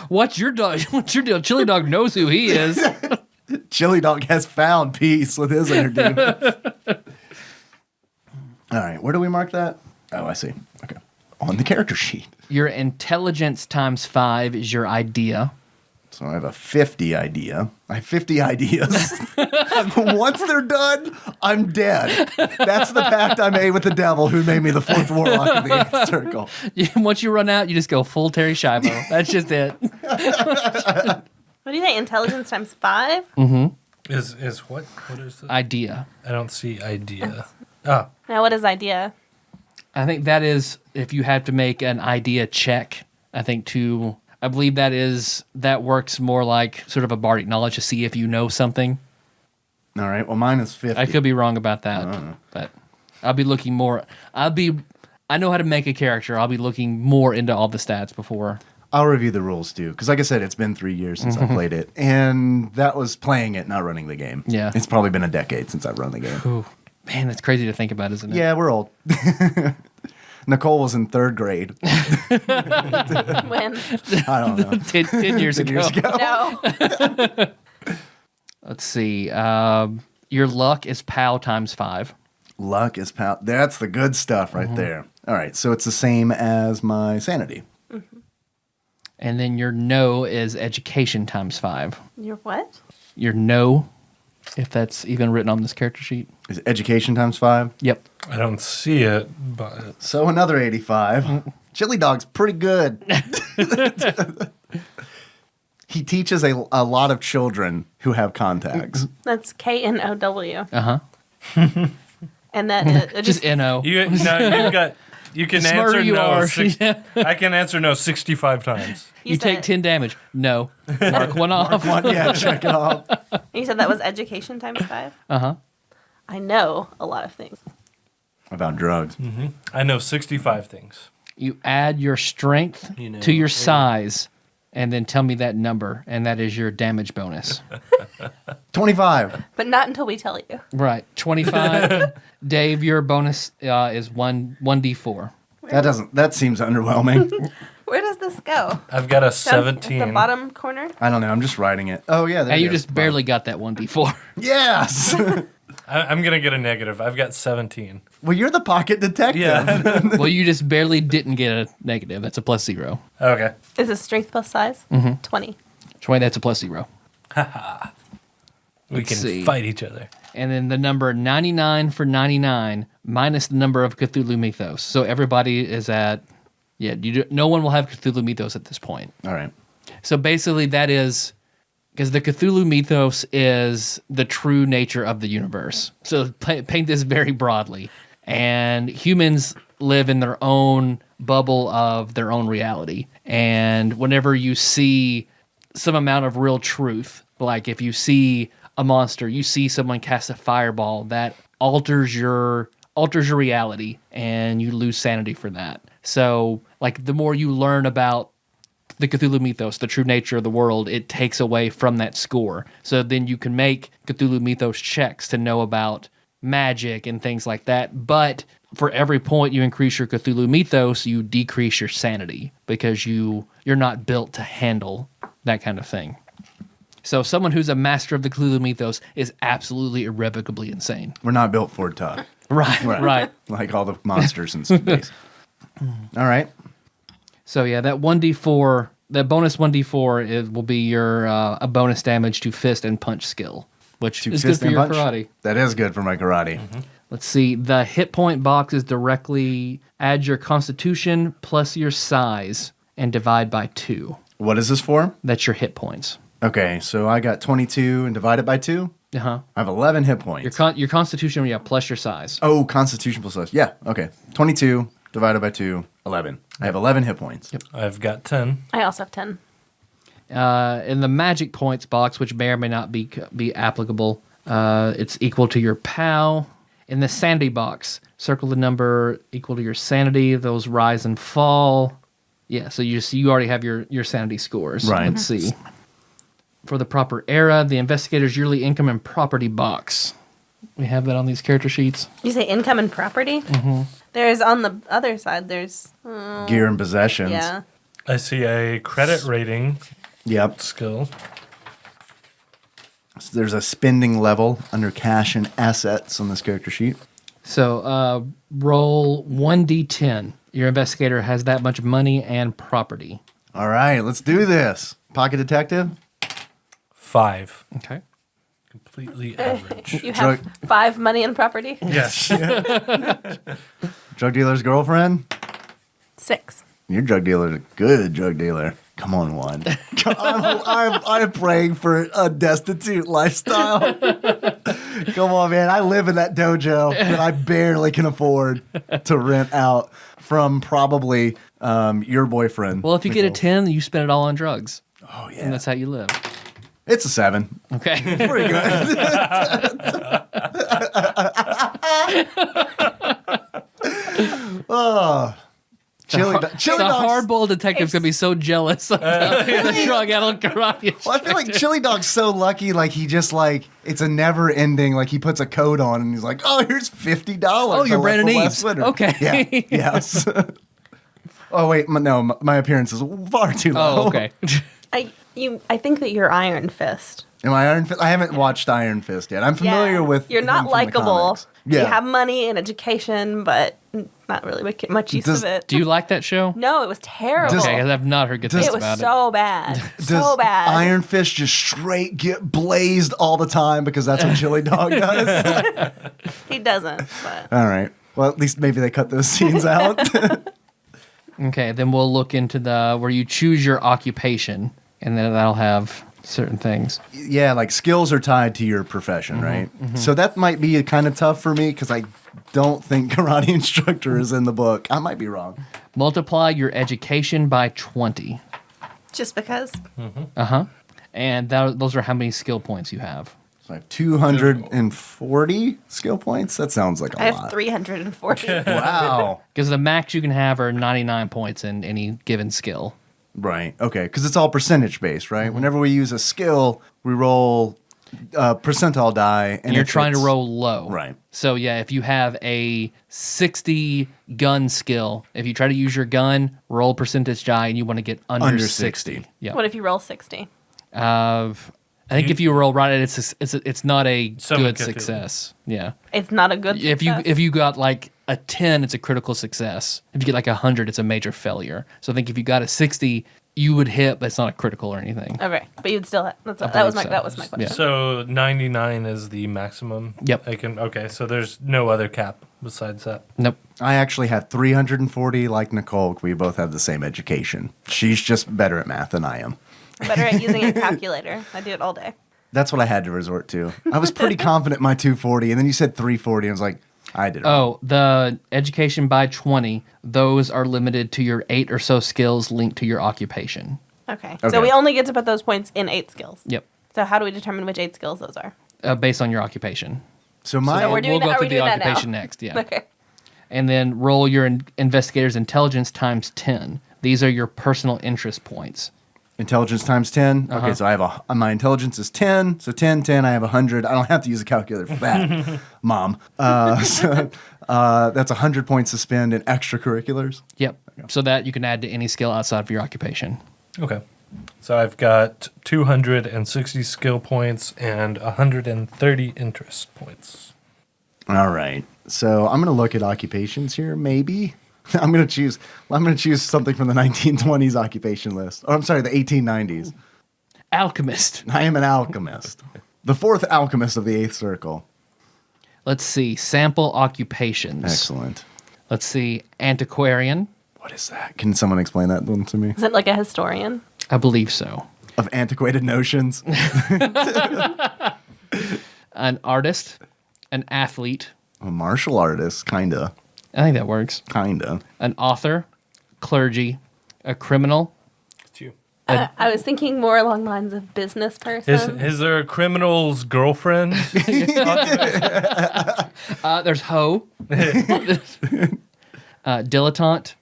What's your dog? What's your deal? Chili Dog knows who he is. Chili Dog has found peace with his inner demons. All right, where do we mark that? Oh, I see. Okay. On the character sheet. Your intelligence times 5 is your idea. So I have a 50 idea. I have 50 ideas. Once they're done, I'm dead. That's the pact I made with the devil who made me the 4th warlock of the 8th circle. Once you run out, you just go full Terry Schiavo. That's just it. What do you say? Intelligence times 5? Is what? What is it? Idea. I don't see idea. Oh, Now, what is idea? I think that is if you have to make an idea check. I believe that works more like sort of a bardic knowledge to see if you know something. All right, well, mine is 50. I could be wrong about that, but I'll be looking more. I know how to make a character. I'll be looking more into all the stats before. I'll review the rules too, because like I said, it's been 3 years since I played it, and that was playing it, not running the game. Yeah. It's probably been a decade since I've run the game. Ooh, man, that's crazy to think about, isn't it? Yeah, we're old. Nicole was in 3rd grade. When? I don't know. 10 years 10 ago. years ago. No. Let's see. Your luck is POW times 5. Luck is power. That's the good stuff right there. All right, so it's the same as my sanity. And then your no is education times 5. Your what? Your no, if that's even written on this character sheet. Is education times 5? Yep. I don't see it, but So another 85. Chili Dog's pretty good. He teaches a lot of children who have contacts. That's KNOW. Uh-huh. And that Just N-O. you can The smarter answer you no. are. I can answer no 65 times. You take 10 damage. No. Mark one off. Yeah, check it off. You said that was education times 5? Uh-huh. I know a lot of things. About drugs. I know 65 things. You add your strength to your size, and then tell me that number, and that is your damage bonus. 25. But not until we tell you. Right. 25. Dave, your bonus is 1d4. That seems underwhelming. Where does this go? I've got a Down 17. At the bottom corner? I don't know. I'm just writing it. Oh, yeah. There And it you is. just barely got that 1d4. Yes. I'm going to get a negative. I've got 17. Well, you're the pocket detective. Yeah. Well, you just barely didn't get a negative. That's a +0. Okay. Is this strength plus size? 20. 20, that's a +0. We Let's can see. fight each other. And then the number 99 for 99 minus the number of Cthulhu Mythos. So everybody is at, no one will have Cthulhu Mythos at this point. All right. So basically that is, because the Cthulhu Mythos is the true nature of the universe. So paint this very broadly. And humans live in their own bubble of their own reality. And whenever you see some amount of real truth, like if you see a monster, you see someone cast a fireball, that alters your reality, and you lose sanity for that. So, like, the more you learn about the Cthulhu Mythos, the true nature of the world, it takes away from that score. So then you can make Cthulhu Mythos checks to know about magic and things like that. But for every point you increase your Cthulhu Mythos, you decrease your sanity because you're not built to handle that kind of thing. So someone who's a master of the Cthulhu Mythos is absolutely irrevocably insane. We're not built for tough. Right. Like all the monsters in space. All right. So yeah, that 1d4, that bonus 1d4 will be your a bonus damage to fist and punch skill, which is good Fist for and your punch? karate. That is good for my karate. Let's see. The hit point box is directly add your constitution plus your size and divide by 2. What is this for? That's your hit points. Okay, so I got 22 and divided by 2. Uh-huh. I have 11 hit points. Your constitution, yeah, plus your size. Oh, constitution plus size. Yeah, okay. 22 divided by 2, 11. I have 11 hit points. Yep. I've got 10. I also have 10. In the magic points box, which may or may not be applicable, it's equal to your POW. In the sanity box, circle the number equal to your sanity. Those rise and fall. Yeah, so you already have your sanity scores. Right. Let's see. For the proper era, the investigator's yearly income and property box. We have that on these character sheets. You say income and property? Mm-hmm. There's on the other side, there's... Gear and possessions. Yeah. I see a credit rating Yep. skill. So there's a spending level under cash and assets on this character sheet. So roll 1d10. Your investigator has that much money and property. All right, let's do this. Pocket detective. 5. Okay. Completely average. You have 5 money and property? Yes. Drug dealer's girlfriend. 6. Your drug dealer's a good drug dealer. Come on, one. I'm praying for a destitute lifestyle. Come on, man. I live in that dojo that I barely can afford to rent out from probably your boyfriend. Well, if you get a Nicole. 10, you spend it all on drugs. Oh, yeah. And that's how you live. It's a 7. Okay. Pretty good. Oh. Chili The dogs. hard-boiled detective's going to be so jealous of the drug-addled karate. Well, I feel like Chili Dog's so lucky. Like he just it's a never ending. Like he puts a coat on and he's like, "Oh, here's $50." Oh, you're Brandon Eves. Okay. Yeah. Yes. Oh wait, no, my appearance is far too low. Oh, okay. I think that you're Iron Fist. Am I Iron Fist? I haven't watched Iron Fist yet. I'm familiar with. You're him not from the likable. comics. Yeah. You have money and education, but not really making much use of it. Do you like that show? No, it was terrible. Does- Okay, 'cause I've not heard good things it was about so bad. Does So bad. Iron Fist just straight get blazed all the time because that's what Chili Dog does? He doesn't, but All right. Well, at least maybe they cut those scenes out. Okay, then we'll look into the where you choose your occupation, and then that'll have certain things. Yeah, like skills are tied to your profession, right? So that might be kind of tough for me because I don't think karate instructor is in the book. I might be wrong. Multiply your education by 20. just because. And those are how many skill points you have. So I have 240 skill points. That sounds like a I lot. have 340. Wow. Because the max you can have are 99 points in any given skill. Right. Okay. Because it's all percentage based, right? Whenever we use a skill, we roll percentile die, And you're if trying to it's- roll low. Right. So, yeah, if you have a 60 gun skill, if you try to use your gun, roll percentage die, and you want to get under 60. Yeah. What if you roll 60? I think if you roll right, it's not a Summon good Cthulhu. success. Yeah. It's not a good If success. you got like a 10, it's a critical success. If you get like 100, it's a major failure. So I think if you got a 60, you would hit, but it's not a critical or anything. Okay, but you'd still have, that was believe my so. that was my question. Yeah. So 99 is the maximum. Yep. I can. Okay, so there's no other cap besides that. Nope. I actually have 340 like Nicole. We both have the same education. She's just better at math than I am. I'm better at using a calculator. I do it all day. That's what I had to resort to. I was pretty confident in my 240, and then you said 340, and I was like, I did it. wrong. Oh, the education by 20, those are limited to your 8 or so skills linked to your occupation. Okay. Okay. So we only get to put those points in 8 skills. Yep. So how do we determine which 8 skills those are? Based on your occupation. So my So we're doing we'll that- go are through we the doing that now? occupation next. Yeah. Okay. And then roll your investigator's intelligence times 10. These are your personal interest points. intelligence times 10. Okay, so I have my intelligence is 10. So 10, 10, I have 100. I don't have to use a calculator for that, Mom. So that's 100 points to spend in extracurriculars. Yep. So that you can add to any skill outside of your occupation. Okay. So I've got 260 skill points and 130 interest points. All right. So I'm going to look at occupations here, maybe. I'm going to choose something from the 1920s occupation list. Oh, I'm sorry, the 1890s. Alchemist. I am an alchemist. The fourth alchemist of the eighth circle. Let's see. Sample occupations. Excellent. Let's see. Antiquarian. What is that? Can someone explain that one to me? Is it like a historian? I believe so. Of antiquated notions. An artist. An athlete. A martial artist, kinda. I think that works. Kinda. An author. Clergy. A criminal. It's you. I was thinking more along the lines of business person. Is there a criminal's girlfriend? There's hoe. Dilettante.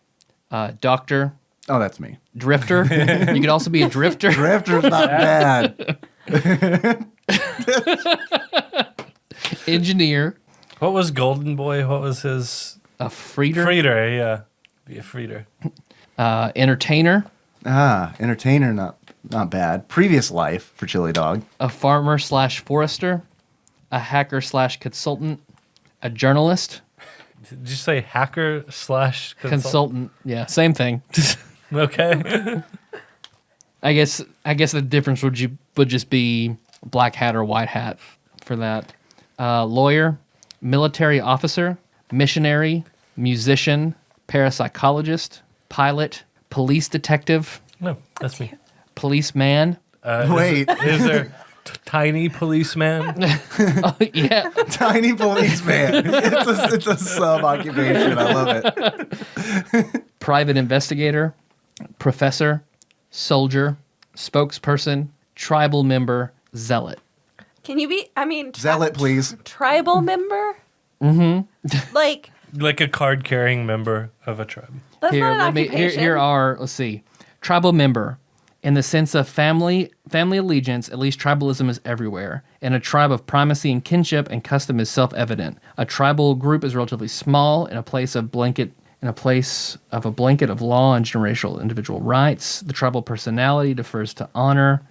Doctor. Oh, that's me. Drifter. You could also be a drifter. Drifter's not bad. Engineer. What was Golden Boy? What was his? A freeder. Freeder, yeah. Be a freeder. Entertainer. Entertainer, not bad. Previous life for Chili Dog. A farmer / forester. A hacker / consultant. A journalist. Did you say hacker / Consultant. Yeah, same thing. Okay. I guess the difference would just be black hat or white hat for that. Lawyer, military officer, missionary, musician, parapsychologist, pilot, police detective, No, that's me. policeman. Wait. Is there tiny policeman? Yeah, Tiny policeman. It's a sub-occupation. I love it. private investigator, professor, soldier, spokesperson, tribal member, zealot. Can you be? I mean, Zealot, please. tribal member. Mm-hmm. Like Like a card-carrying member of a tribe. that's Here, not an let me, occupation. here are, let's see, tribal member. In the sense of family allegiance, at least tribalism is everywhere. In a tribe of primacy and kinship and custom is self-evident. A tribal group is relatively small in a place of a blanket of law and generational individual rights. The tribal personality defers to honor.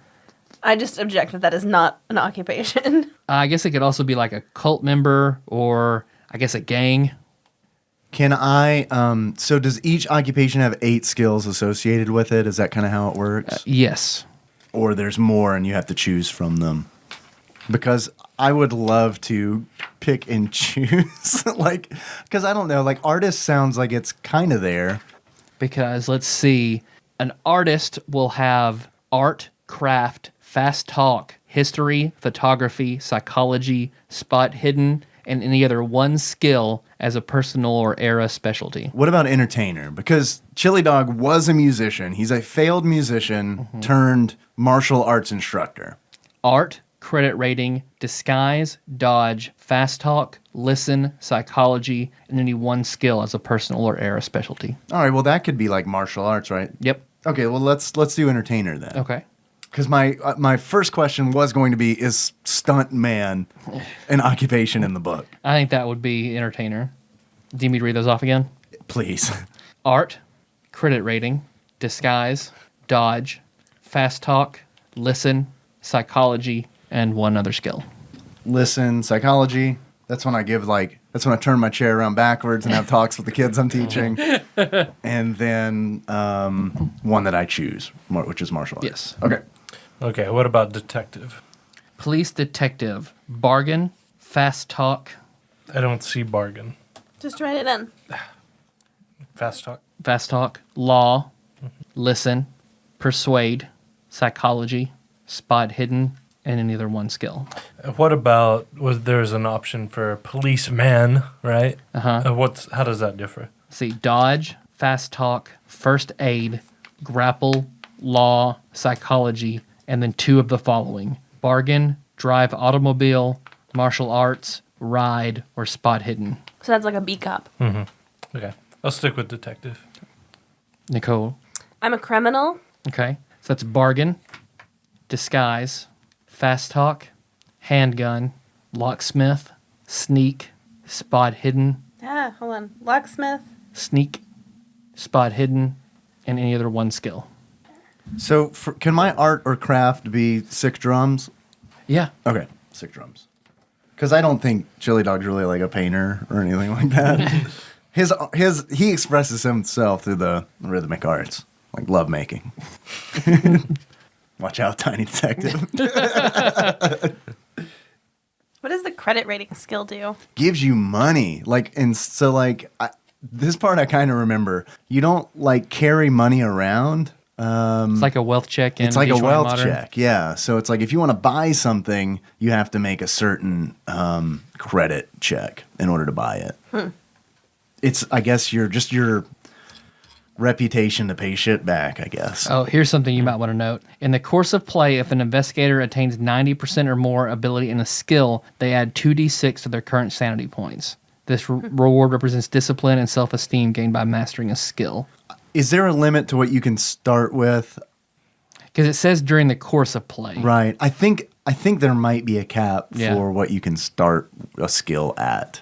I just object that is not an occupation. I guess it could also be like a cult member or I guess a gang. Can I, so does each occupation have 8 skills associated with it? Is that kind of how it works? Yes. Or there's more and you have to choose from them? Because I would love to pick and choose. Like, because I don't know, like artist sounds like it's kind of there. Because let's see, an artist will have art, craft, fast talk, history, photography, psychology, spot hidden, and any other one skill as a personal or era specialty. What about entertainer? Because Chili Dog was a musician. He's a failed musician turned martial arts instructor. Art, credit rating, disguise, dodge, fast talk, listen, psychology, and any one skill as a personal or era specialty. All right, well that could be like martial arts, right? Yep. Okay, well let's do entertainer then. Okay. Because my first question was going to be, is stunt man an occupation in the book? I think that would be entertainer. Do you need me to read those off again? Please. Art, credit rating, disguise, dodge, fast talk, listen, psychology, and one other skill. Listen, psychology. That's when I turn my chair around backwards and have talks with the kids I'm teaching. And then one that I choose, which is martial arts. Yes. Okay. Okay, what about detective? Police detective, bargain, fast talk, I don't see bargain. Just write it in. Fast talk. law, listen, persuade, psychology, spot hidden, and any other one skill. What about, there's an option for policeman, right? Uh-huh. How does that differ? See, dodge, fast talk, first aid, grapple, law, psychology, and then 2 of the following: bargain, drive automobile, martial arts, ride, or spot hidden. So that's like a B cop. Okay, I'll stick with detective. Nicole. I'm a criminal. Okay. So that's bargain, disguise, fast talk, handgun, locksmith, sneak, spot hidden, Hold on. Locksmith. sneak, spot hidden, and any other one skill. So can my art or craft be sick drums? Yeah. Okay, sick drums. Because I don't think Chili Dog's really like a painter or anything like that. He expresses himself through the rhythmic arts, like love making. Watch out, Tiny Detective. What does the credit rating skill do? Gives you money. This part I kind of remember. You don't like carry money around. It's like a wealth check. It's like a Detroit wealth Modern. check, yeah. So it's like if you want to buy something, you have to make a certain credit check in order to buy it. It's, I guess, your reputation to pay shit back, I guess. Oh, here's something you might want to note. In the course of play, if an investigator attains 90% or more ability in a skill, they add 2d6 to their current sanity points. This reward represents discipline and self-esteem gained by mastering a skill. Is there a limit to what you can start with? Because it says during the course of play. Right. I think there might be a cap Yeah. for what you can start a skill at.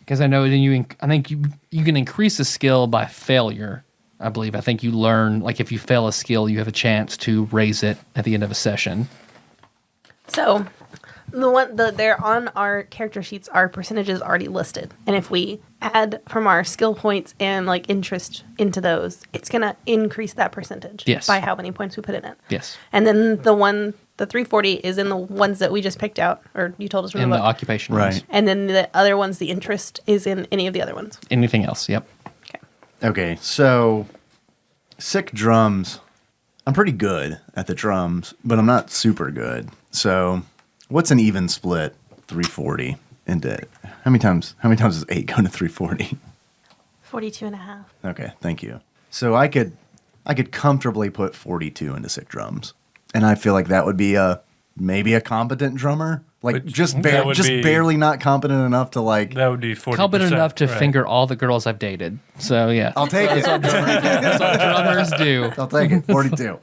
Because I know I think you can increase a skill by failure, I believe. I think you learn, like if you fail a skill, you have a chance to raise it at the end of a session. So, they're on our character sheets, our percentages already listed. And if we add from our skill points and like interest into those, it's going to increase that percentage Yes. by how many points we put in it. Yes. And then the 340 is in the ones that we just picked out, or you told us from In the the book. occupation Right. rules. And then the other ones, the interest is in any of the other ones. Anything else, yep. Okay. Okay, so sick drums. I'm pretty good at the drums, but I'm not super good. So what's an even split 340 into how many times does 8 go to 340? 42 and a half. Okay, thank you. So I could comfortably put 42 into sick drums. And I feel like that would be maybe a competent drummer. Like Which- just that would be- barely not competent enough to like That would be 40%. Competent enough to right. finger all the girls I've dated. So, yeah. I'll take it. That's what drummers do. I'll take it. 42.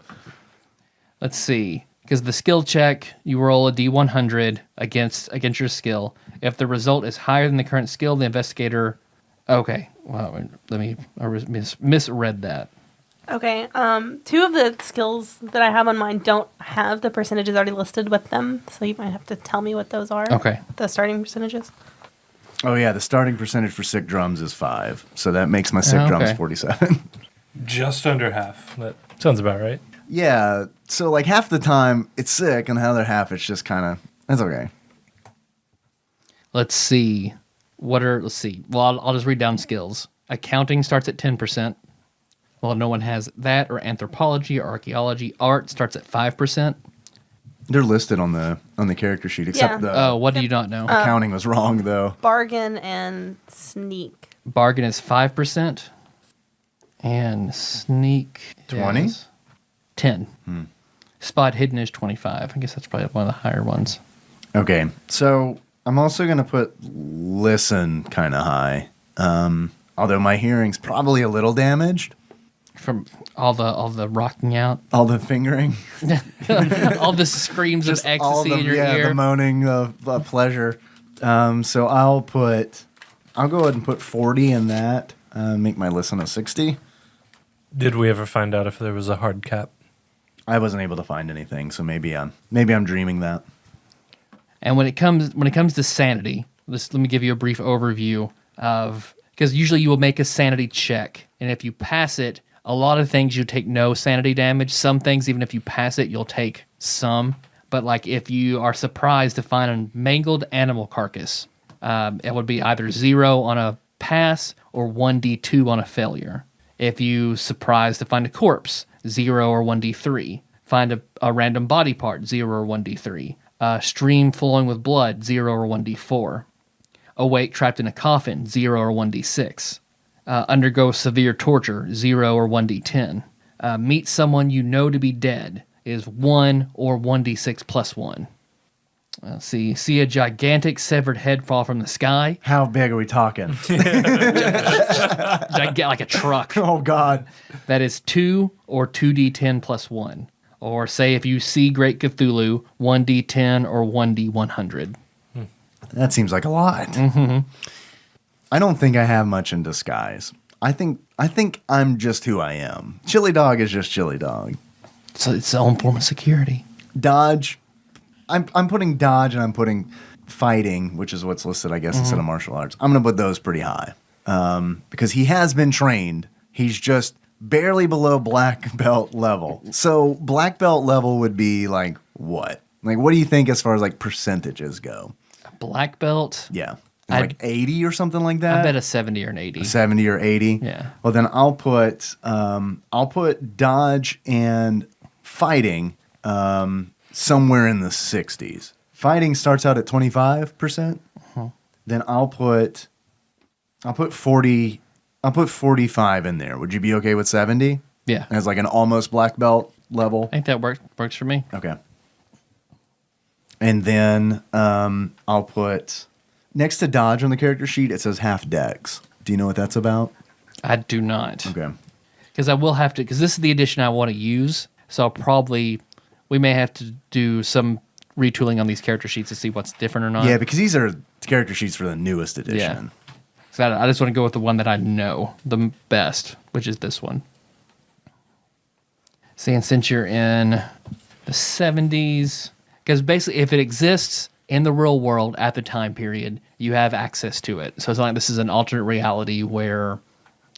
Let's see. Because the skill check, you roll a d100 against your skill. If the result is higher than the current skill, the investigator... Okay. Well, I misread that. Okay. Two of the skills that I have on mine don't have the percentages already listed with them, so you might have to tell me what those are. Okay. The starting percentages. Oh yeah, the starting percentage for sick drums is 5, so that makes my sick drums Okay. 47. Just under half. That sounds about right. Yeah, so like half the time it's sick, and the other half it's just kind of that's okay. Let's see. Let's see. Well, I'll just read down skills. Accounting starts at 10%. Well, no one has that, or anthropology or archaeology. Art starts at 5%. They're listed on the character sheet, except Yeah. the What do you not know? accounting was wrong though. Bargain and sneak. Bargain is 5%. And sneak 20? is 10. Spot hidden is 25. I guess that's probably one of the higher ones. Okay, so I'm also gonna put listen kind of high, although my hearing's probably a little damaged. From all the rocking out, All the fingering, all the screams of all ecstasy the, in your the ear. moaning of pleasure. So I'll go ahead and put 40 in that. Make my listen a 60. Did we ever find out if there was a hard cap? I wasn't able to find anything, so maybe I'm dreaming that. And when it comes to sanity, let me give you a brief overview of, because usually you will make a sanity check, and if you pass it, a lot of things you take no sanity damage. Some things, even if you pass it, you'll take some. But like if you are surprised to find a mangled animal carcass, it would be either 0 on a pass or 1d2 on a failure. If you surprised to find a corpse, 0 or 1d3. Find a random body part, 0 or 1d3. Stream flowing with blood, 0 or 1d4. Awake trapped in a coffin, 0 or 1d6. Undergo severe torture, 0 or 1d10. Meet someone you know to be dead is 1 or 1d6 plus 1. See a gigantic severed head fall from the sky. How big are we talking? Like a truck. Oh God. That is 2 or 2d10 plus 1. Or say if you see Great Cthulhu, 1d10 or 1d100. That seems like a lot. Mm-hmm. I don't think I have much in disguise. I think I'm just who I am. Chili Dog is just Chili Dog. So it's its own form of security. Dodge. I'm putting dodge and I'm putting fighting, which is what's listed, I guess, instead of martial arts. I'm going to put those pretty high because he has been trained. He's just barely below black belt level. So black belt level would be like what? Like what do you think as far as like percentages go? Black belt? Yeah. Like 80 or something like that? I bet a 70 or an 80. 70 or 80? Yeah. Well, then I'll put dodge and fighting somewhere in the 60s. Fighting starts out at 25%. Then I'll put 40. I'll put 45 in there. Would you be okay with 70? Yeah. As like an almost black belt level? I think that works for me. Okay. And then I'll put next to dodge on the character sheet, it says half dex. Do you know what that's about? I do not. Okay. Because I will have to, because this is the edition I want to use. So we may have to do some retooling on these character sheets to see what's different or not. Yeah, because these are character sheets for the newest edition. So I just want to go with the one that I know the best, which is this one. See, and since you're in the 70s, because basically if it exists in the real world at the time period, you have access to it. So it's not like this is an alternate reality where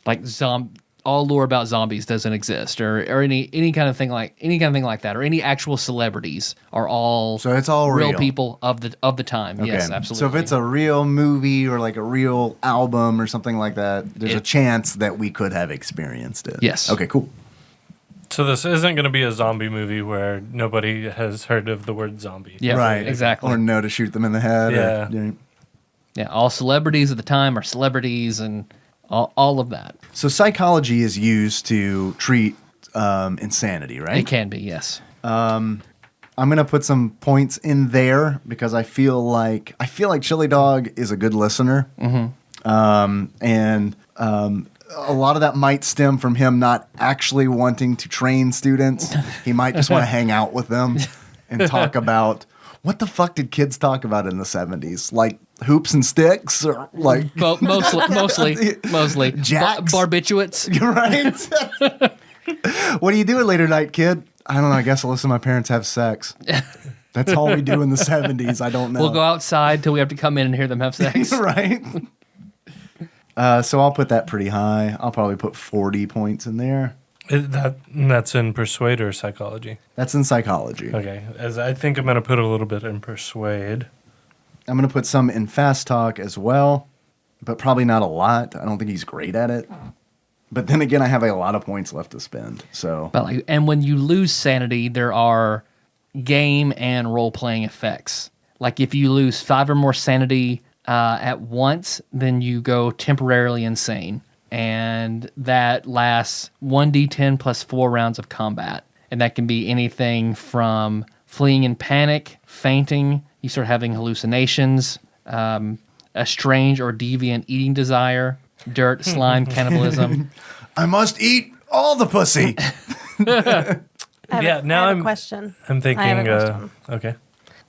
like all lore about zombies doesn't exist, or any kind of thing like that, or any actual celebrities are all So it's all real. people of the time. Okay. Yes, absolutely. So if it's a real movie or like a real album or something like that, there's a chance that we could have experienced it. Yes. Okay, cool. So this isn't going to be a zombie movie where nobody has heard of the word zombie. Yeah, Right. exactly. Or know to shoot them in the head. Yeah. Yeah, all celebrities at the time are celebrities and all of that. So psychology is used to treat insanity, right? It can be, yes. I'm gonna put some points in there because I feel like Chili Dog is a good listener, and a lot of that might stem from him not actually wanting to train students. He might just want to hang out with them and talk about what the fuck did kids talk about in the 70s, like hoops and sticks, or like Mostly Jacks? barbiturates. right? What are you doing later night, kid? I don't know. I guess I'll listen to my parents have sex. That's all we do in the 70s. I don't know. We'll go outside till we have to come in and hear them have sex. Right? So I'll put that pretty high. I'll probably put 40 points in there. That's in persuade or psychology? That's in psychology. Okay, as I think I'm going to put a little bit in persuade. I'm going to put some in fast talk as well, but probably not a lot. I don't think he's great at it. But then again, I have a lot of points left to spend. So, But and when you lose sanity, there are game and role-playing effects. Like if you lose 5 or more sanity at once, then you go temporarily insane. And that lasts 1d10 plus 4 rounds of combat. And that can be anything from fleeing in panic, fainting, you start having hallucinations, a strange or deviant eating desire, dirt, slime, cannibalism. I must eat all the pussy. I have a question. I'm thinking. I have a question. Okay.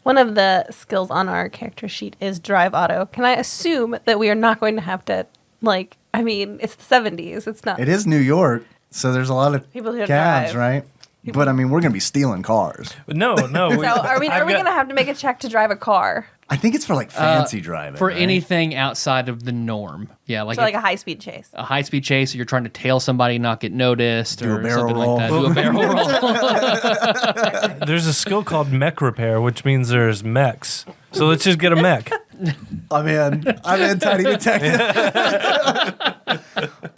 One of the skills on our character sheet is drive auto. Can I assume that we are not going to have to, like, I mean, it's the 70s. It's not. It is New York, so there's a lot of People who cabs, drive. right? But I mean, we're going to be stealing cars. No. So are we going to have to make a check to drive a car? I think it's for like fancy driving. For right? anything outside of the norm. Yeah, like, So like a high-speed chase. a high-speed chase, or you're trying to tail somebody and not get noticed, Do a or barrel something roll. like that. Do a barrel roll. There's a skill called mech repair, which means there's mechs. So let's just get a mech. I'm in, Tiny Detective.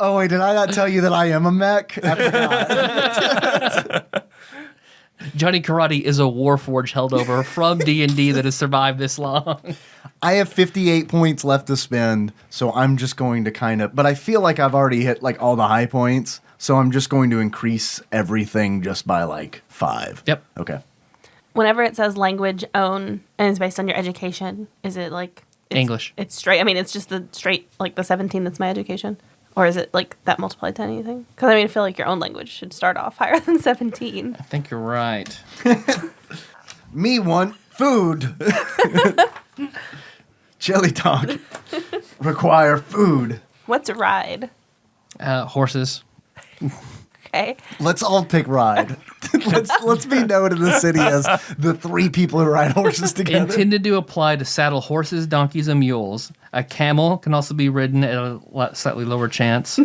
Oh, wait, did I not tell you that I am a mech? I forgot. Johnny Karate is a Warforged held over from D&D that has survived this long. I have 58 points left to spend, so I'm just going to but I feel like I've already hit like all the high points, so I'm just going to increase everything just by like 5. Yep. Okay. Whenever it says language own and it's based on your education, is it like English. It's straight. I mean, it's just the straight like the 17 that's my education, or is it like that multiplied to anything? Because I mean, I feel like your own language should start off higher than 17. I think you're right. Me want food. Jelly talk. Require food. What's a ride? Horses. Okay. Let's all take ride. let's be known in the city as the 3 people who ride horses together. Intended to apply to saddle horses, donkeys, and mules. A camel can also be ridden at a slightly lower chance.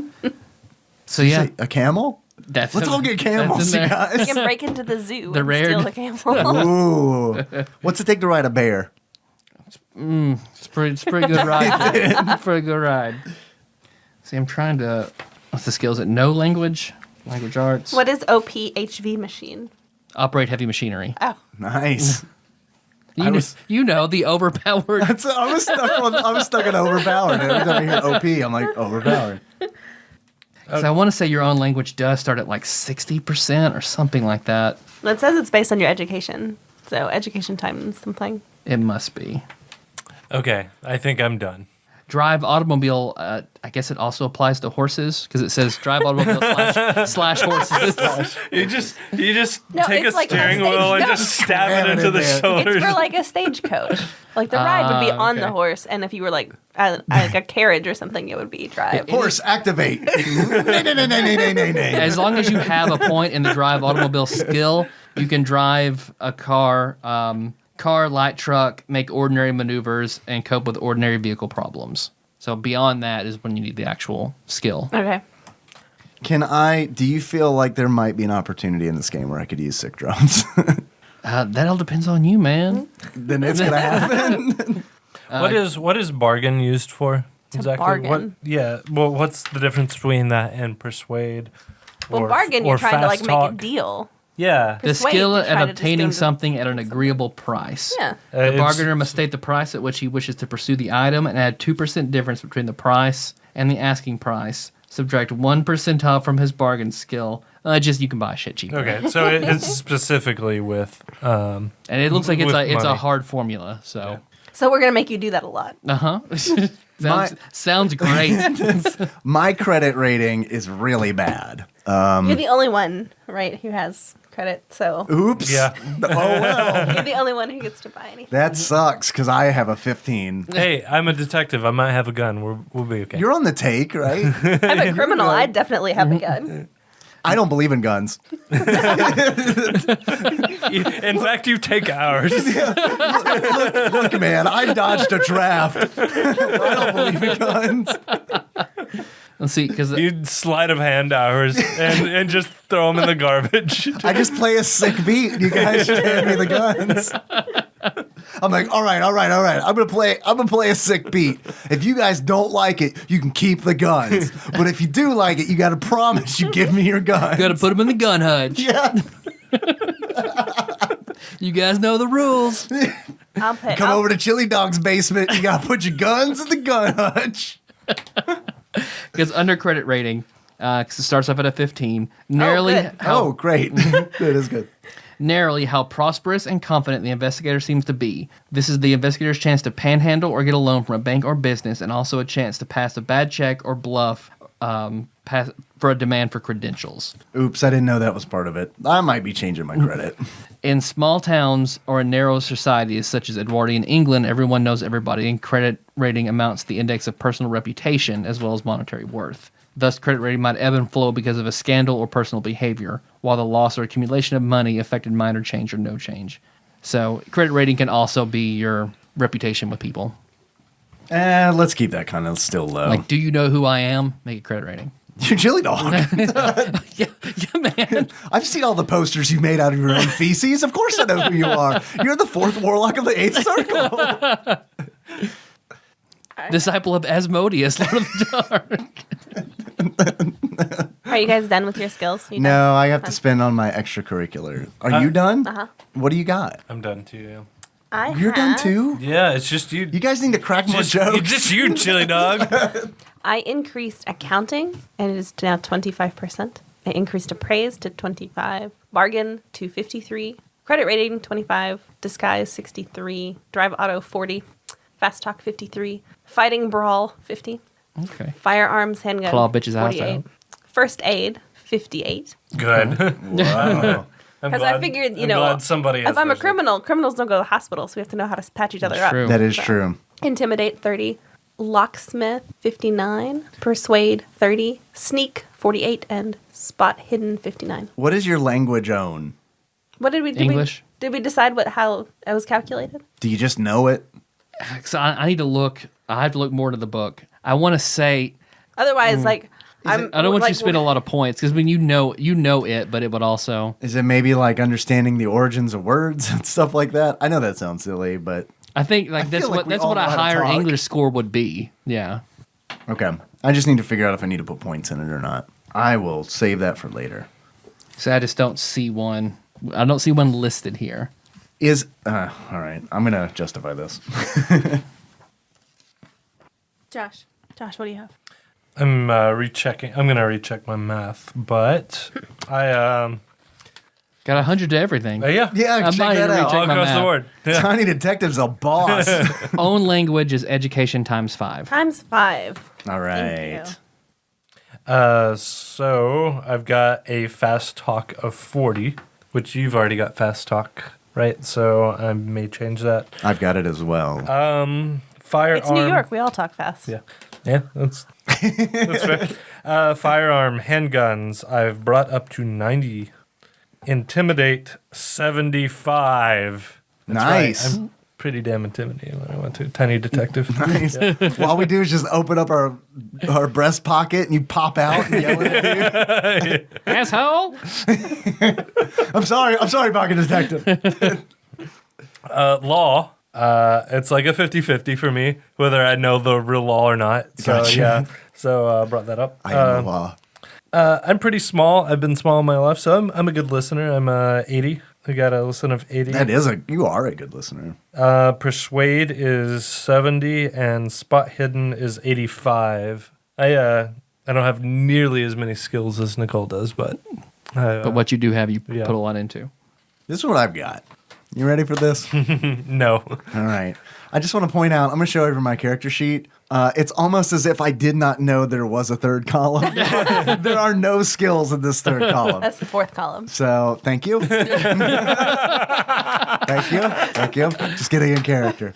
So yeah, Say, a camel? let's all get camels, you You guys. can break into the zoo The and rare- steal the camel. Ooh. What's it take to ride a bear? It's pretty good ride. It's pretty good ride. See, I'm trying to. What's the skills? No language, language arts. What is OPHV machine? Operate heavy machinery. Oh, Nice. You know the overpowered. I was stuck on overpowered. Every time I hear OP, I'm like, overpowered. So I want to say your own language does start at like 60% or something like that. it says it's based on your education. So education times something. It must be. Okay, I think I'm done. Drive automobile. I guess it also applies to horses because it says drive automobile slash horses. You just No, take a it's like a steering wheel and stage- just stab Ram it it into in the there. shoulders. It's for like a stagecoach. Like the ride would be on okay. the horse, and if you were like a carriage or something, it would be drive. Horse, activate. Nay. As long as you have a point in the drive automobile skill, you can drive a car, light truck, make ordinary maneuvers, and cope with ordinary vehicle problems. So beyond that is when you need the actual skill. Okay. Do you feel like there might be an opportunity in this game where I could use sick drums? That all depends on you, man. Then it's going to happen. What is bargain used for? bargain. What's the difference between that and persuade? Well, or- bargain, or you're trying to like fast make a talk? deal. Yeah. The Persuade, skill to try at to just obtaining go to something at an agreeable price. Yeah. The It's- bargainer must state the price at which he wishes to pursue the item and add 2% difference between the price and the asking price. Subtract 1 percentile from his bargain skill. You can buy shit cheaper. Okay, so it's specifically with. And it looks like it's With a money. hard formula. So, So we're gonna make you do that a lot. sounds great. My credit rating is really bad. You're the only one, right, who has credit. So Oops. Yeah. Oh, well. you're the only one who gets to buy anything. That sucks because I have a 15. Hey, I'm a detective. I might have a gun. We'll be okay. You're on the take, right? I'm a criminal. I definitely have a gun. I don't believe in guns. In fact, you take ours. Look, man, I dodged a draft. I don't believe in guns. Let's see, because You sleight of hand ours and just throw them in the garbage. I just play a sick beat. You guys should hand me the guns. I'm like, all right. I'm gonna play a sick beat. If you guys don't like it, you can keep the guns. But if you do like it, you got to promise you give me your guns. got to put them in the gun hutch. Yeah. You guys know the rules. Come over to Chili Dog's basement. You got to put your guns in the gun hutch. Because under credit rating, because it starts off at a 15, narrowly good. Oh, great. That is good. narrowly how prosperous and confident the investigator seems to be. This is the investigator's chance to panhandle or get a loan from a bank or business, and also a chance to pass a bad check or bluff for a demand for credentials. Oops, I didn't know that was part of it. I might be changing my credit. In small towns or in narrow societies such as Edwardian England, everyone knows everybody, and credit rating amounts to the index of personal reputation as well as monetary worth. Thus, credit rating might ebb and flow because of a scandal or personal behavior, while the loss or accumulation of money affected minor change or no change. So, credit rating can also be your reputation with people. Let's keep that kind of still low. Like, do you know who I am? Make a credit rating. You're Chili Dog. Yeah, man. I've seen all the posters you made out of your own feces. Of course I know who you are. You're the fourth warlock of the eighth circle. Disciple of Asmodeus, Lord of the Dark. Are you guys done with your skills? You done? No, I have to spend on my extracurricular. Are you done? Uh-huh. What do you got? I'm done too. Yeah. You're done too? Yeah, it's just you. You guys need to crack more jokes. Just you, Chili Dog. I increased accounting, and it is now 25%. I increased appraise to 25, bargain to 53, credit rating 25, disguise 63, drive auto 40, fast talk 53, fighting brawl 50, Okay. firearms handgun Claw bitches' ass 48, out. first aid 58. Good. Wow. Because I figured, I'm glad somebody. if has I'm a those. criminals don't go to the hospital, so we have to know how to patch each other up. True. That is true. Intimidate 30, locksmith 59, persuade 30, sneak 48, and spot hidden 59. What is your language own? What did we do? English? Did we decide how it was calculated? Do you just know it? So I need to look. I have to look more into the book. I want to say Otherwise, I don't want you to spend a lot of points because when you know it, but it would also. Is it maybe like understanding the origins of words and stuff like that? I know that sounds silly, but I think I that's feel like we that's all what a know how to higher talk. English score would be. Yeah. okay. I just need to figure out if I need to put points in it or not. I will save that for later. So I just don't see one. I don't see one listed here. All right. I'm going to justify this. Josh, what do you have? I'm rechecking. I'm gonna recheck my math, but I Got 100 to everything. yeah. Yeah, I'm check not that gonna out. recheck All my across the math. board. Yeah. Tiny Detective's a boss. Own language is education times 5. Times 5. All right. Thank you. So I've got a fast talk of 40, which you've already got fast talk, right? So I may change that. I've got it as well. Firearm. It's New York. We all talk fast. Yeah, that's fair. Firearm, handguns, I've brought up to 90. Intimidate, 75. That's Nice. Right. I'm pretty damn intimidating when I went to Tiny Detective. Nice. Well, all we do is just open up our breast pocket and you pop out and yell at the dude. Asshole! I'm sorry, pocket detective. Law, it's like a 50-50 for me, whether I know the real law or not. So, Gotcha. yeah. So, brought that up. I am the law. I'm pretty small. I've been small in my life, so I'm a good listener. I'm 80. I got a listen of 80. You are a good listener. Persuade is 70, and spot hidden is 85. I don't have nearly as many skills as Nicole does, but But what you do have, you Yeah. put a lot into. This is what I've got. You ready for this? no. All right. I just want to point out, I'm going to show over my character sheet. It's almost as if I did not know there was a third column. There are no skills in this third column. That's the 4th column. So, thank you. Thank you. Just getting in character.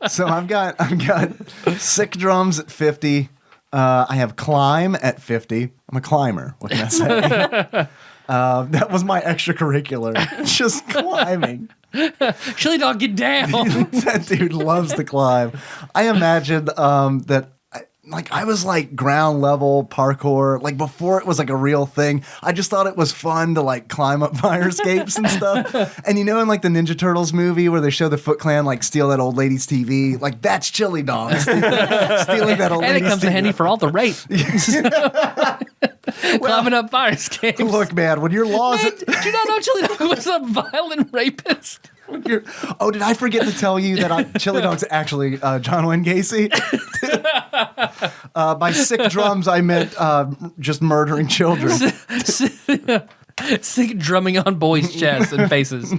So I've got sick drums at 50, I have climb at 50. I'm a climber. What can I say? That was my extracurricular. Just climbing. Chili Dog, get down. That dude loves to climb. I imagine that I was like ground level parkour, like before it was like a real thing. I just thought it was fun to like climb up fire escapes and stuff. And in like the Ninja Turtles movie where they show the Foot Clan like steal that old lady's TV, like that's Chili Dog stealing that old And lady's it comes TV. in handy for all the rape. Climbing up fire escapes. Look, man, when your laws. Man, did you not know Chili Dog was a violent rapist? Oh, did I forget to tell you that Chili Dog's actually John Wayne Gacy? By sick drums, I meant just murdering children. Sick drumming on boys' chests and faces.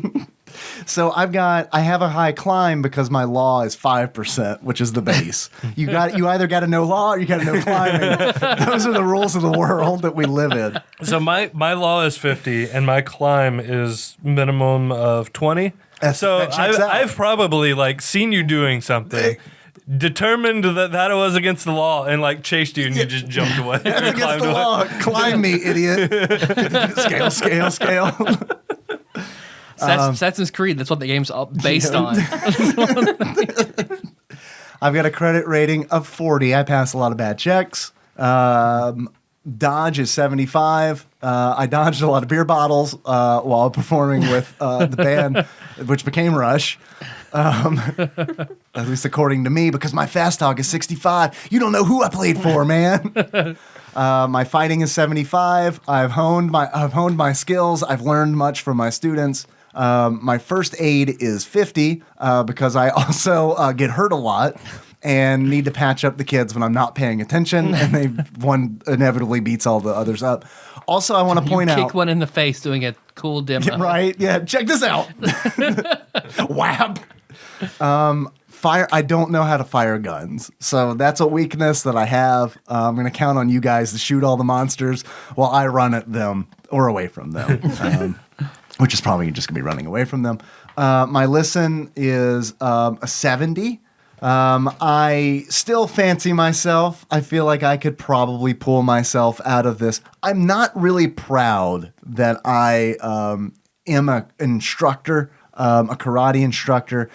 So I have a high climb because my law is 5%, which is the base. You either got to know law or you got to know climbing. Those are the rules of the world that we live in. So my law is 50 and my climb is minimum of 20. That checks out. I've probably like seen you doing something, determined that it was against the law, and like chased you, and you just jumped away. That's against the law. Climb me, idiot. Scale. Assassin's Creed, that's what the game's all based on. I've got a credit rating of 40. I pass a lot of bad checks. Dodge is 75. I dodged a lot of beer bottles while performing with the band, which became Rush. At least according to me, because my fast talk is 65. You don't know who I played for, man. My fighting is 75. I've honed my skills. I've learned much from my students. My first aid is 50 because I also get hurt a lot and need to patch up the kids when I'm not paying attention, and one inevitably beats all the others up. Also, I want to point out, kick one in the face doing a cool demo. right? Yeah, check this out. Whap. Fire. I don't know how to fire guns, so that's a weakness that I have. I'm going to count on you guys to shoot all the monsters while I run at them or away from them, which is probably just going to be running away from them. My listen is a 70. I still fancy myself. I feel like I could probably pull myself out of this. I'm not really proud that I am an instructor, a karate instructor.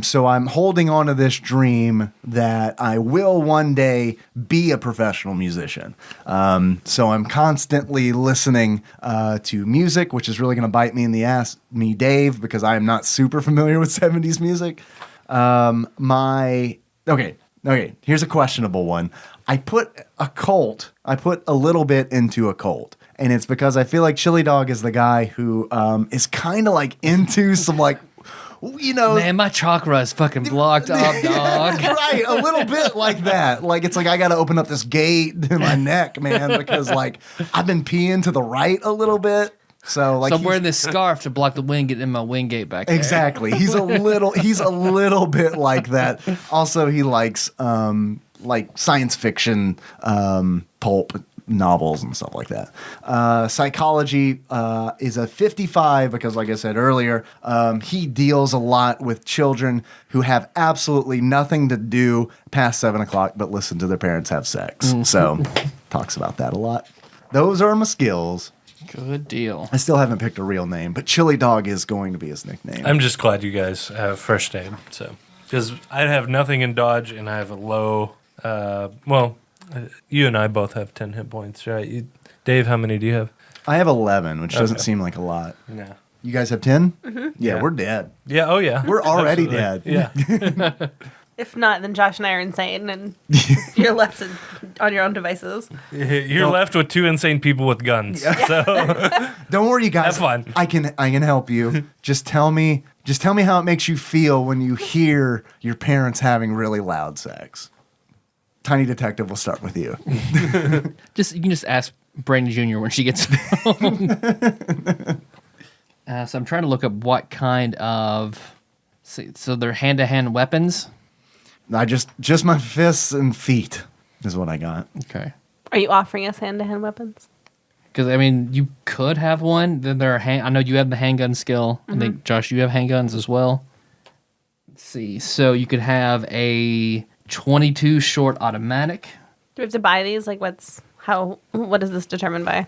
So I'm holding on to this dream that I will one day be a professional musician. So I'm constantly listening to music, which is really going to bite me in the ass, me, Dave, because I am not super familiar with 70s music. Okay, here's a questionable one. I put a little bit into a cult, and it's because I feel like Chili Dog is the guy who is kind of like into some like, Man, my chakra is fucking blocked up, dog. Right, a little bit like that. Like it's like I got to open up this gate in my neck, man, because like I've been peeing to the right a little bit. So like I'm wearing this scarf to block the wind getting in my wing gate back there. Exactly. He's a little bit like that. Also, he likes like science fiction pulp novels and stuff like that. Psychology is a 55 because, like I said earlier, he deals a lot with children who have absolutely nothing to do past 7 o'clock but listen to their parents have sex. So talks about that a lot. Those are my skills. Good deal. I still haven't picked a real name, but Chili Dog is going to be his nickname. I'm just glad you guys have first aid. So, because I have nothing in dodge and I have a low. You and I both have 10 hit points, right? Dave, how many do you have? I have 11, which doesn't seem like a lot. No. You guys have 10? Mm-hmm. Yeah, we're dead. Yeah. Oh yeah. We're already Absolutely. dead. Yeah. If not, then Josh and I are insane, and you're left on your own devices. You're left with two insane people with guns. Yeah. So Don't worry, you guys. That's fine. I can help you. Just tell me how it makes you feel when you hear your parents having really loud sex. Tiny Detective, we'll start with you. You can just ask Brandy Jr. when she gets home. So I'm trying to look up what kind of. So they're hand-to-hand weapons. I just my fists and feet is what I got. Okay. Are you offering us hand-to-hand weapons? Because I mean, you could have one. Then I know you have the handgun skill. I think Josh, you have handguns as well. Let's see. So you could have a 22 short automatic. Do we have to buy these? Like, what is this determined by?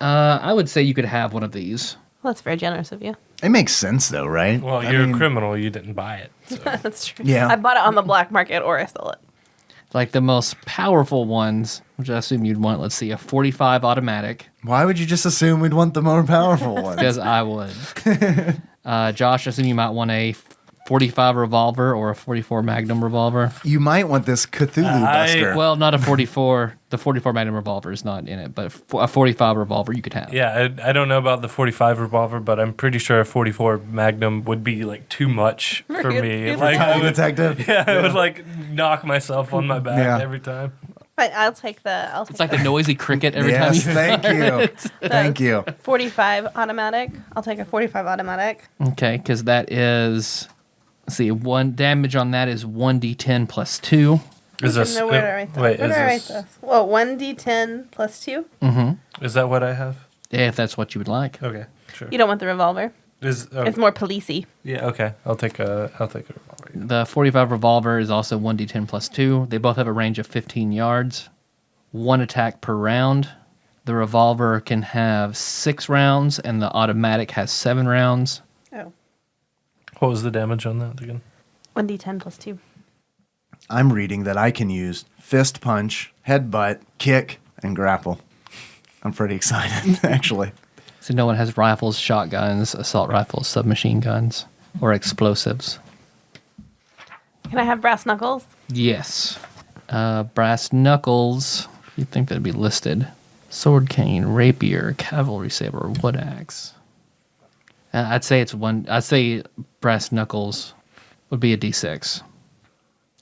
I would say you could have one of these. Well, that's very generous of you. It makes sense though, right? Well, I you're mean, a criminal. You didn't buy it. So. That's true. Yeah. I bought it on the black market or I stole it. Like the most powerful ones, which I assume you'd want, let's see, a 45 automatic, Why would you just assume we'd want the more powerful ones? because I would. Josh, I assume you might want a 45 revolver or a 44 Magnum revolver. You might want this Cthulhu Buster. Well, not a 44. The 44 Magnum revolver is not in it, but a 45 revolver you could have. Yeah, I don't know about the 45 revolver, but I'm pretty sure a 44 Magnum would be like too much for me. Like, Tiny detective. yeah, I would like knock myself on my back Yeah. every time. Fine, I'll take the. It's like the noisy cricket every time you Yes, thank you. Thank you. 45 automatic. I'll take a 45 automatic. Okay, because that is, let's see, 1 damage on that is 1d10 plus 2. Is this? No, where did I write that? Wait, Where is did I write this? this? Well, 1d10 plus 2. Is that what I have? If that's what you would like. Okay, sure. You don't want the revolver. Is It's more policey. yeah, okay. I'll take a revolver. Yeah. The 45 revolver is also 1d10 plus 2. They both have a range of 15 yards. 1 attack per round. The revolver can have 6 rounds, and the automatic has 7 rounds. Oh. What was the damage on that again? 1d10 plus 2. I'm reading that I can use fist punch, headbutt, kick, and grapple. I'm pretty excited, actually. So no one has rifles, shotguns, assault rifles, submachine guns, or explosives. Can I have brass knuckles? Yes. Brass knuckles. You'd think that'd be listed. Sword cane, rapier, cavalry saber, wood axe. I'd say it's one. I'd say brass knuckles would be a d6.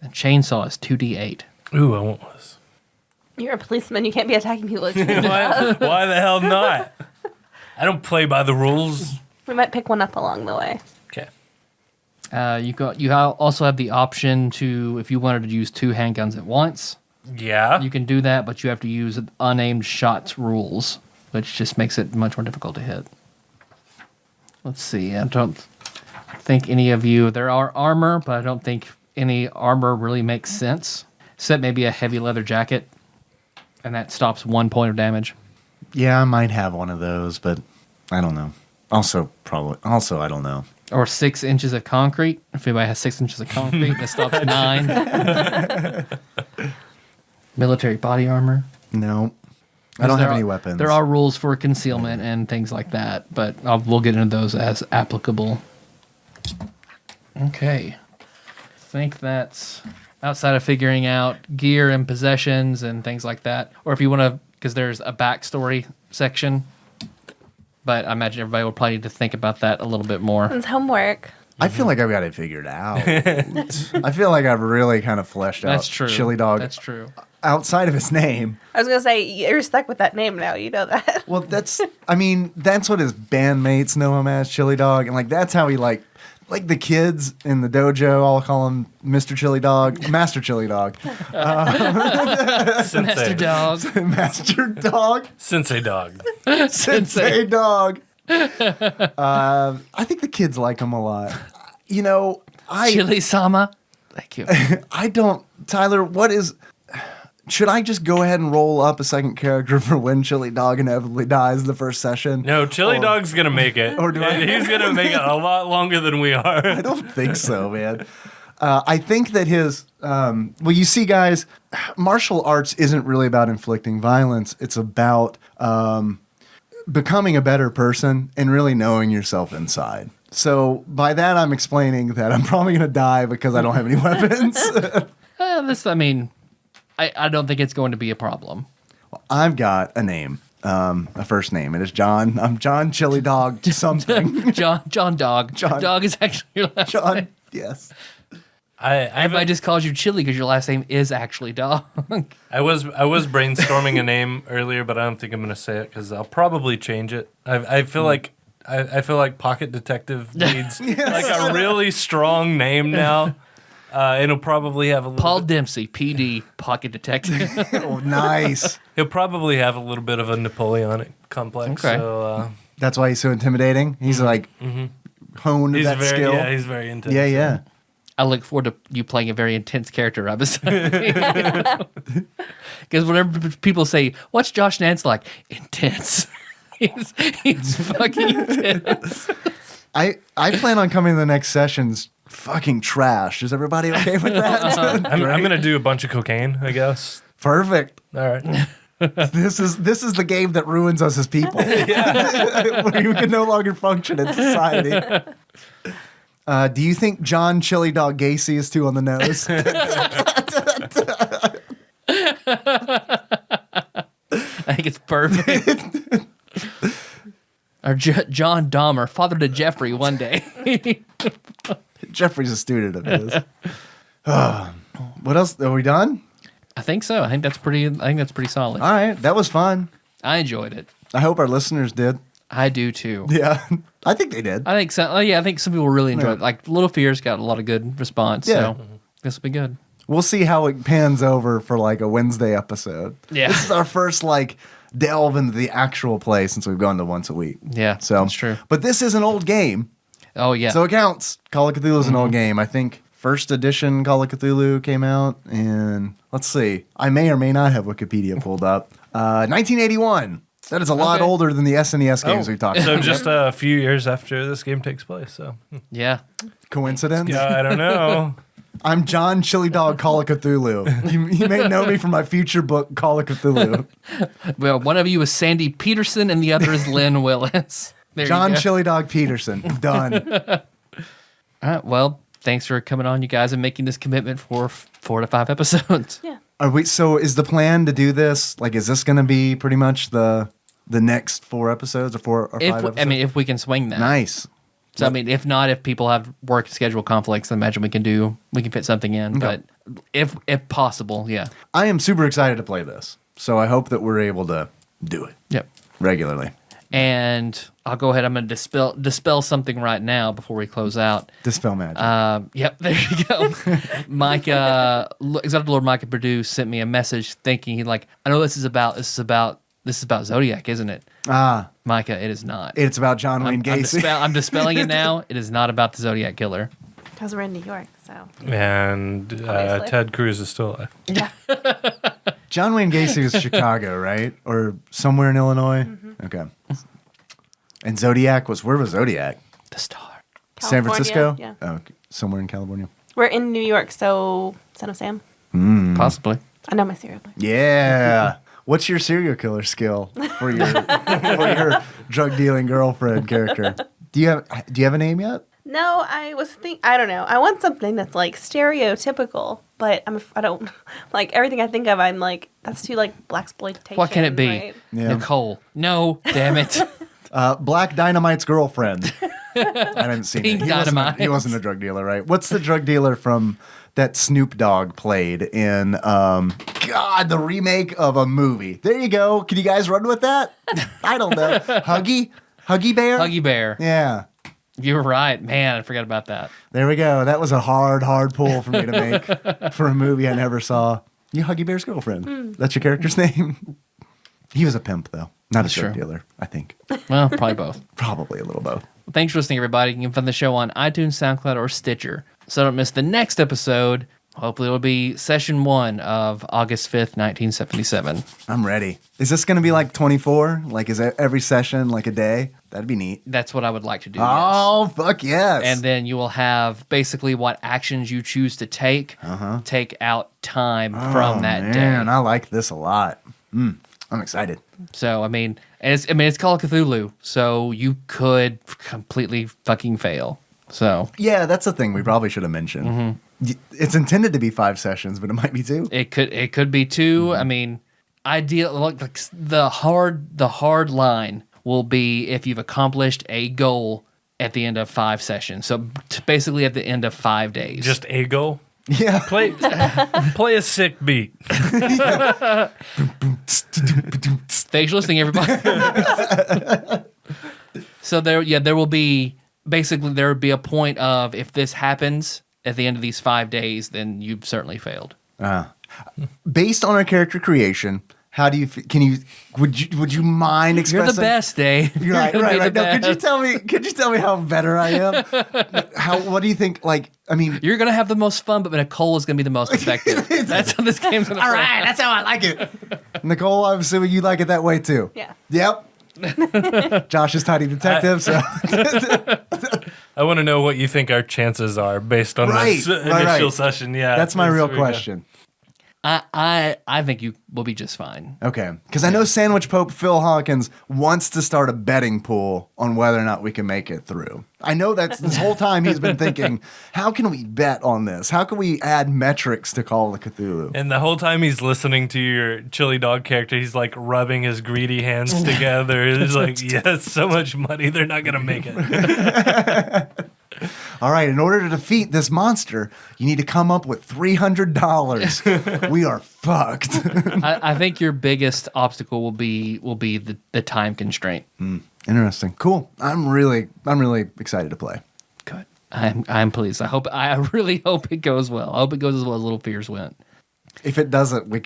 And chainsaw is 2d8. Ooh, I want this. You're a policeman. You can't be attacking people with Why the hell not? I don't play by the rules. We might pick one up along the way. Okay. You also have the option to, if you wanted to use 2 handguns at once, Yeah. you can do that, but you have to use unaimed shots rules, which just makes it much more difficult to hit. Let's see. I don't think any of you. There are armor, but I don't think any armor really makes sense. Except maybe a heavy leather jacket, and that stops 1 point of damage. Yeah, I might have one of those, but I don't know. Also, I don't know. Or 6 inches of concrete. If anybody has 6 inches of concrete, that stops 9. Military body armor. No. I don't have any weapons. There are rules for concealment and things like that, but we'll get into those as applicable. Okay. I think that's outside of figuring out gear and possessions and things like that. Or if you want to, because there's a backstory section, but I imagine everybody will probably need to think about that a little bit more. It's homework. I feel like I've got it figured out. I feel like I've really kind of fleshed out That's true. Chili Dog That's true. outside of his name. I was going to say, you're stuck with that name now. You know that. Well, that's what his bandmates know him as, Chili Dog. And, that's how he, like the kids in the dojo all call him Mr. Chili Dog, Master Chili Dog. Master Dog. Master Dog. Sensei dog. Sensei Dog. I think the kids like him a lot. Chili Sama. Thank you. I don't, Tyler, should I just go ahead and roll up a second character for when Chili Dog inevitably dies the first session? No, Chili Dog's going to make it. Or do I- He's going to make it a lot longer than we are. I don't think so, man. I think that you see, guys, martial arts isn't really about inflicting violence. It's about becoming a better person and really knowing yourself inside. So by that, I'm explaining that I'm probably going to die because I don't have any weapons. I don't think it's going to be a problem. I've got a name, a first name. It is John. I'm John Chili Dog something. John Dog. John. Dog is actually your last John, name. yes. Everybody just calls you Chili because your last name is actually Dog. I was brainstorming a name earlier, but I don't think I'm going to say it because I'll probably change it. I feel like Pocket Detective needs like a really strong name now. It'll probably have a little Paul Dempsey, PD, Pocket Detective. Oh, nice. He'll probably have a little bit of a Napoleonic complex. Okay. So That's why he's so intimidating. He's honed he's that very skill. yeah, he's very intense. Yeah. I look forward to you playing a very intense character episode. Because whenever people say, "What's Josh Nance like?" Intense. he's fucking intense. I plan on coming to the next sessions fucking trash. Is everybody okay with that? I'm going to do a bunch of cocaine, I guess. Perfect. All right. This is the game that ruins us as people. We can no longer function in society. Do you think John Chili Dog Gacy is too on the nose? I think it's perfect. Or John Dahmer, father to Jeffrey one day. Jeffrey's a student of his. What else? Are we done? I think so. I think that's pretty solid. All right. That was fun. I enjoyed it. I hope our listeners did. I do too. Yeah. I think they did. I think so. I think some people really enjoyed it. Like Little Fears got a lot of good response. Yeah. So this will be good. We'll see how it pans over for like a Wednesday episode. Yeah. This is our first like delve into the actual play since we've gone to once a week. Yeah. So that's true. But this is an old game. Oh yeah. So it counts. Call of Cthulhu is an old game. I think first edition Call of Cthulhu came out in, let's see, I may or may not have Wikipedia pulled up. 1981. That is a lot Okay. older than the SNES games we talked So about. just a few years after this game takes place. So yeah. Coincidence? yeah, I don't know. I'm John Chili Dog Call of Cthulhu. You may know me from my future book, Call of Cthulhu. Well, one of you is Sandy Peterson and the other is Lynn Willis. There John you go. Chili Dog Peterson. Done. All right. Well, thanks for coming on, you guys, and making this commitment for 4 to 5 episodes. Yeah. So is the plan to do this? Like, is this going to be pretty much the next 4 episodes or 4 or 5 episodes? If we can swing that. Nice. So I mean, if not, if people have work schedule conflicts, I imagine we can fit something in. Okay. But if possible, yeah. I am super excited to play this. So I hope that we're able to do it Yep. regularly. And I'll go ahead. I'm going to dispel something right now before we close out. Dispel magic. Yep, there you go. Micah, Exalted Lord Micah Purdue sent me a message thinking I know this is about Zodiac, isn't it? Micah, it is not. It's about John Wayne Gacy. I'm dispelling it now. It is not about the Zodiac Killer. Because we're in New York, so. And Obviously. Ted Cruz is still alive. Yeah. John Wayne Gacy was Chicago, right? Or somewhere in Illinois? Mm-hmm. Okay. And Zodiac where was Zodiac? The Star. San California, Francisco? Yeah. Oh, okay. Somewhere in California. We're in New York, so Son of Sam. Possibly. I know my serial killer. Yeah. What's your serial killer skill for your drug dealing girlfriend character? Do you have a name yet? No, I don't know. I want something that's like stereotypical, but I don't like everything I think of. I'm like, that's too like blaxploitation. What can it be? Right? Yeah. Nicole. No, damn it. Black Dynamite's girlfriend. I didn't see Pink it. Dynamite. He wasn't a drug dealer, right? What's the drug dealer from that Snoop Dogg played in the remake of a movie? There you go. Can you guys run with that? I don't know. Huggy Bear? Huggy Bear. Yeah. You were right. Man, I forgot about that. There we go. That was a hard pull for me to make for a movie I never saw. You Huggy Bear's girlfriend. That's your character's name? He was a pimp, though. Not a drug Sure. dealer, I think. Well, probably both. Probably a little both. Thanks for listening, everybody. You can find the show on iTunes, SoundCloud, or Stitcher. So don't miss the next episode. Hopefully it'll be session 1 of August 5th, 1977. I'm ready. Is this going to be like 24? Like, is every session like a day? That'd be neat. That's what I would like to do. Yes. Oh, fuck yes. And then you will have basically what actions you choose to take out time from that man, day. I like this a lot. I'm excited. So it's Call of Cthulhu, so you could completely fucking fail. So Yeah, that's the thing we probably should have mentioned. It's intended to be 5 sessions, but it might be 2. it could be 2. I mean, like the hard line will be if you've accomplished a goal at the end of 5 sessions. So basically at the end of 5 days. Just a goal. Yeah. Play a sick beat. Thanks for listening, everybody. So there will be a point of if this happens at the end of these 5 days, then you've certainly failed. Based on our character creation, How do you? Would you mind expressing? You're the best, Dave. You're right. You're gonna be Right. the No, best. could you tell me how better I am? What do you think? Like, I mean, You're gonna have the most fun, but Nicole is gonna be the most effective. That's how this game's gonna all play. right, that's how I like it. Nicole, I'm assuming you like it that way too. Yeah. Yep. Josh is tiny detective, so I want to know what you think our chances are based on this initial session. Yeah, that's my real there we go. question. I think you will be just fine. Okay, because I know Sandwich Pope Phil Hawkins wants to start a betting pool on whether or not we can make it through. I know that's this whole time he's been thinking, how can we bet on this? How can we add metrics to Call of Cthulhu? And the whole time he's listening to your chili dog character, he's like rubbing his greedy hands together. He's like, yes, so much money, they're not going to make it. All right, in order to defeat this monster, you need to come up with $300. We are fucked. I think your biggest obstacle will be the time constraint. Interesting. Cool. I'm really excited to play. Good. I'm pleased. I really hope it goes well. I hope it goes as well as Little Fears went. If it doesn't, you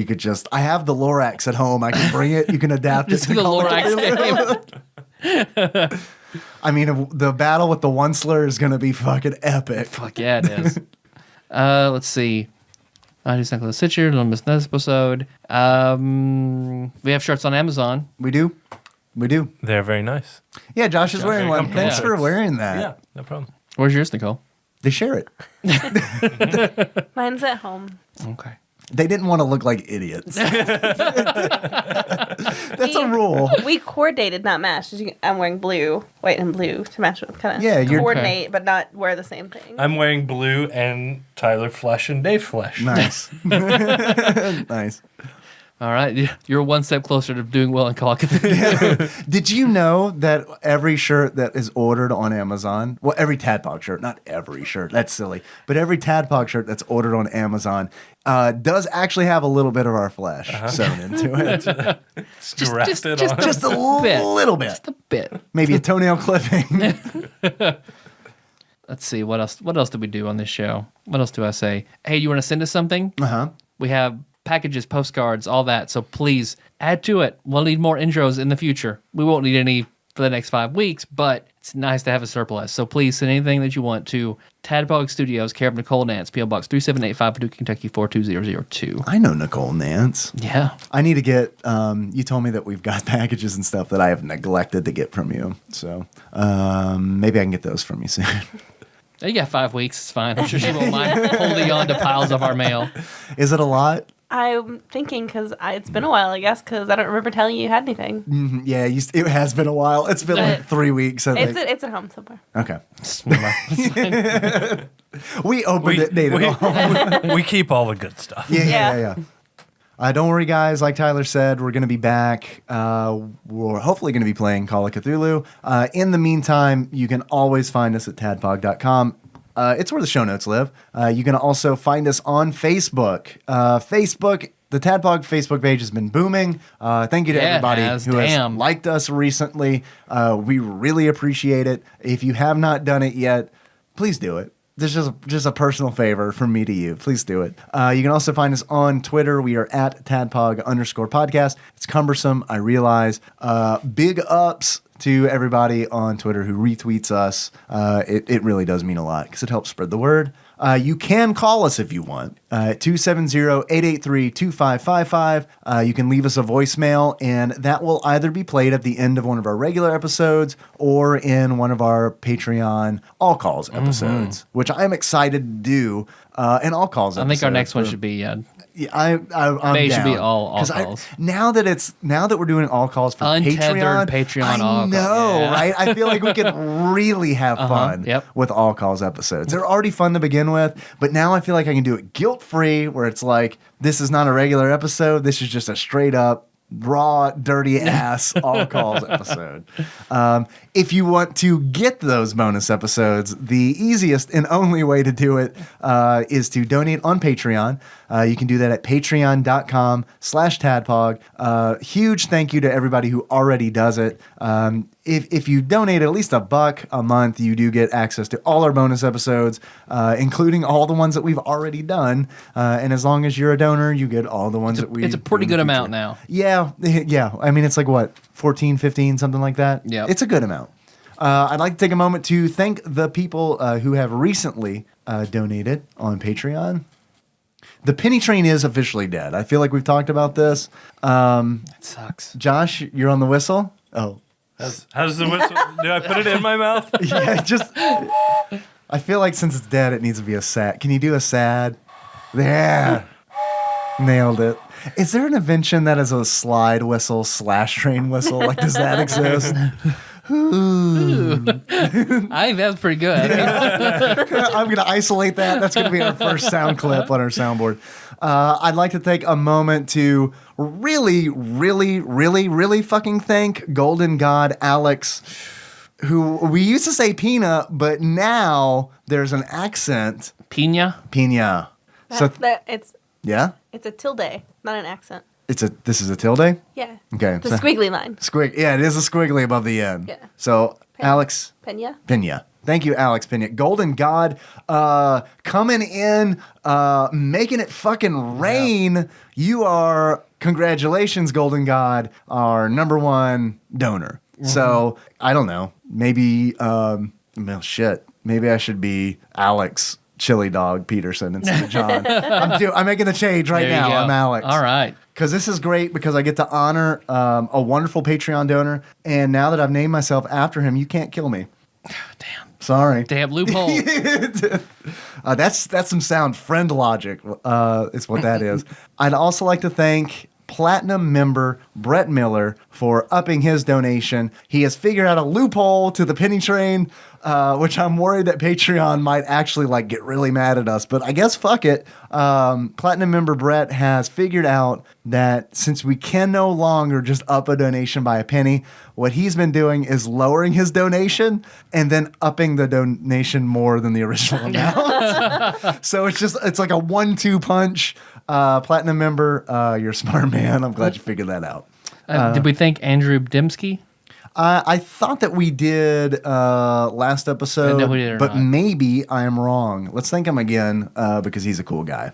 could just. I have the Lorax at home. I can bring it. You can adapt it Just to the Call of Cthulhu. Lorax game. I mean, the battle with the one slur is going to be fucking epic. Fuck yeah, it is. Let's see. I just think let's sit here. Don't miss this episode. We have shirts on Amazon. We do. They're very nice. Yeah, Josh is wearing very one. comfortable Thanks for shirts. wearing that. Yeah, no problem. Where's yours, Nicole? They share it. Mine's at home. Okay. They didn't want to look like idiots. That's a rule. We coordinated, not matched. I'm wearing blue, white, and blue to match with kind of Yeah, you're- coordinate, but not wear the same thing. I'm wearing blue and Tyler Flesh and Dave Flesh. Nice. Nice. All right. You're one step closer to doing well in Call of Cthulhu. Did you know that every shirt that is ordered on Amazon, well, every TADPOG shirt, not every shirt, that's silly, but every TADPOG shirt that's ordered on Amazon does actually have a little bit of our flesh sewn into it. It's grafted on. Just a bit. little bit. Just a bit. Maybe a toenail clipping. Let's see. What else? What else did we do on this show? What else do I say? Hey, you want to send us something? Uh-huh. We have packages, postcards, all that. So please add to it. We'll need more intros in the future. We won't need any for the next 5 weeks, but it's nice to have a surplus. So please send anything that you want to TADPOG Studios, care of Nicole Nance, P.O. Box 3785, Paducah, Kentucky 42002. I know Nicole Nance. Yeah. I need to get, you told me that we've got packages and stuff that I have neglected to get from you. So maybe I can get those from you soon. You got 5 weeks. It's fine. I'm sure she won't mind holding on to piles of our mail. Is it a lot? I'm thinking because it's been a while, I guess, because I don't remember telling you had anything. Mm-hmm. Yeah, it has been a while. It's been like 3 weeks. I think. It's at home somewhere. Okay. It's fine. We opened it, dated all. we keep all the good stuff. Yeah. Don't worry, guys. Like Tyler said, we're going to be back. We're hopefully going to be playing Call of Cthulhu. In the meantime, you can always find us at tadpog.com. It's where the show notes live. You can also find us on Facebook. The TADPOG Facebook page has been booming. Thank you to everybody who has liked us recently. We really appreciate it. If you have not done it yet, please do it. This is just a personal favor from me to you. Please do it. You can also find us on Twitter. We are at @TADPOG_podcast. It's cumbersome, I realize. Big ups to everybody on Twitter who retweets us. It really does mean a lot because it helps spread the word. You can call us if you want, 270-883-2555. You can leave us a voicemail, and that will either be played at the end of one of our regular episodes or in one of our Patreon All Calls episodes, which I'm excited to do an All Calls episode. I think our next one should be Yeah, I'm They down. should be all 'Cause calls. Now that we're doing all calls for Untethered Patreon, Patreon all I calls. know, Yeah. right? I feel like we could really have fun Yep. with all calls episodes. They're already fun to begin with, but now I feel like I can do it guilt free, where it's like this is not a regular episode. This is just a straight up raw, dirty ass all calls episode. If you want to get those bonus episodes, the easiest and only way to do it is to donate on Patreon. You can do that at patreon.com/tadpog. Huge thank you to everybody who already does it. If you donate at least $1 a month, you do get access to all our bonus episodes, including all the ones that we've already done. And as long as you're a donor, you get all the ones that we. It's a pretty do in good the amount future. now. Yeah. I mean, it's like what, 14, 15, something like that. Yeah, it's a good amount. I'd like to take a moment to thank the people who have recently donated on Patreon. The penny train is officially dead. I feel like we've talked about this. It sucks. Josh, you're on the whistle. Oh. How's the whistle? Do I put it in my mouth? Yeah, just. I feel like since it's dead, it needs to be a sad. Can you do a sad? There. Nailed it. Is there an invention that is a slide whistle / train whistle? Like, does that exist? Ooh. I think that's pretty good. I'm going to isolate that. That's going to be our first sound clip on our soundboard. I'd like to take a moment to really fucking thank Golden God Alex, who we used to say Pina, but now there's an accent. Pina? Pina. So, It's yeah? it's a tilde, not an accent. This is a tilde? Yeah. Okay. It's a squiggly line. Yeah, it is a squiggly above the end. Yeah. So, Alex Pena. Pena. Thank you, Alex Pena. Golden God coming in, making it fucking rain. Yeah. You are, congratulations, Golden God, our #1 donor. Mm-hmm. So, I don't know. Maybe, maybe I should be Alex Chili Dog Peterson instead of John. I'm making the change right now. I'm Alex. All right. Because this is great because I get to honor a wonderful Patreon donor. And now that I've named myself after him, you can't kill me. Damn. Sorry. Damn loophole. That's some sound friend logic. Is what that is. I'd also like to thank Platinum member Brett Miller for upping his donation. He has figured out a loophole to the penny train, which I'm worried that Patreon might actually get really mad at us. But I guess fuck it. Platinum member Brett has figured out that since we can no longer just up a donation by a penny, what he's been doing is lowering his donation and then upping the donation more than the original amount. So it's like a 1-2 punch. Platinum member, you're a smart man. I'm glad you figured that out. Did we thank Andrew Bdimsky? I thought that we did last episode, no, we did or but not. maybe I am wrong. Let's thank him again because he's a cool guy.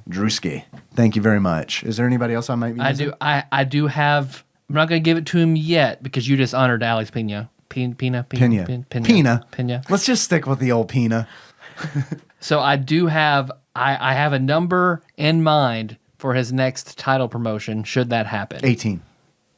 Drewski, thank you very much. Is there anybody else I might be missing? I do have. I'm not going to give it to him yet because you just honored Alex Pena. Pena. Let's just stick with the old Pena. So I do have. I have a number in mind for his next title promotion. Should that happen? 18.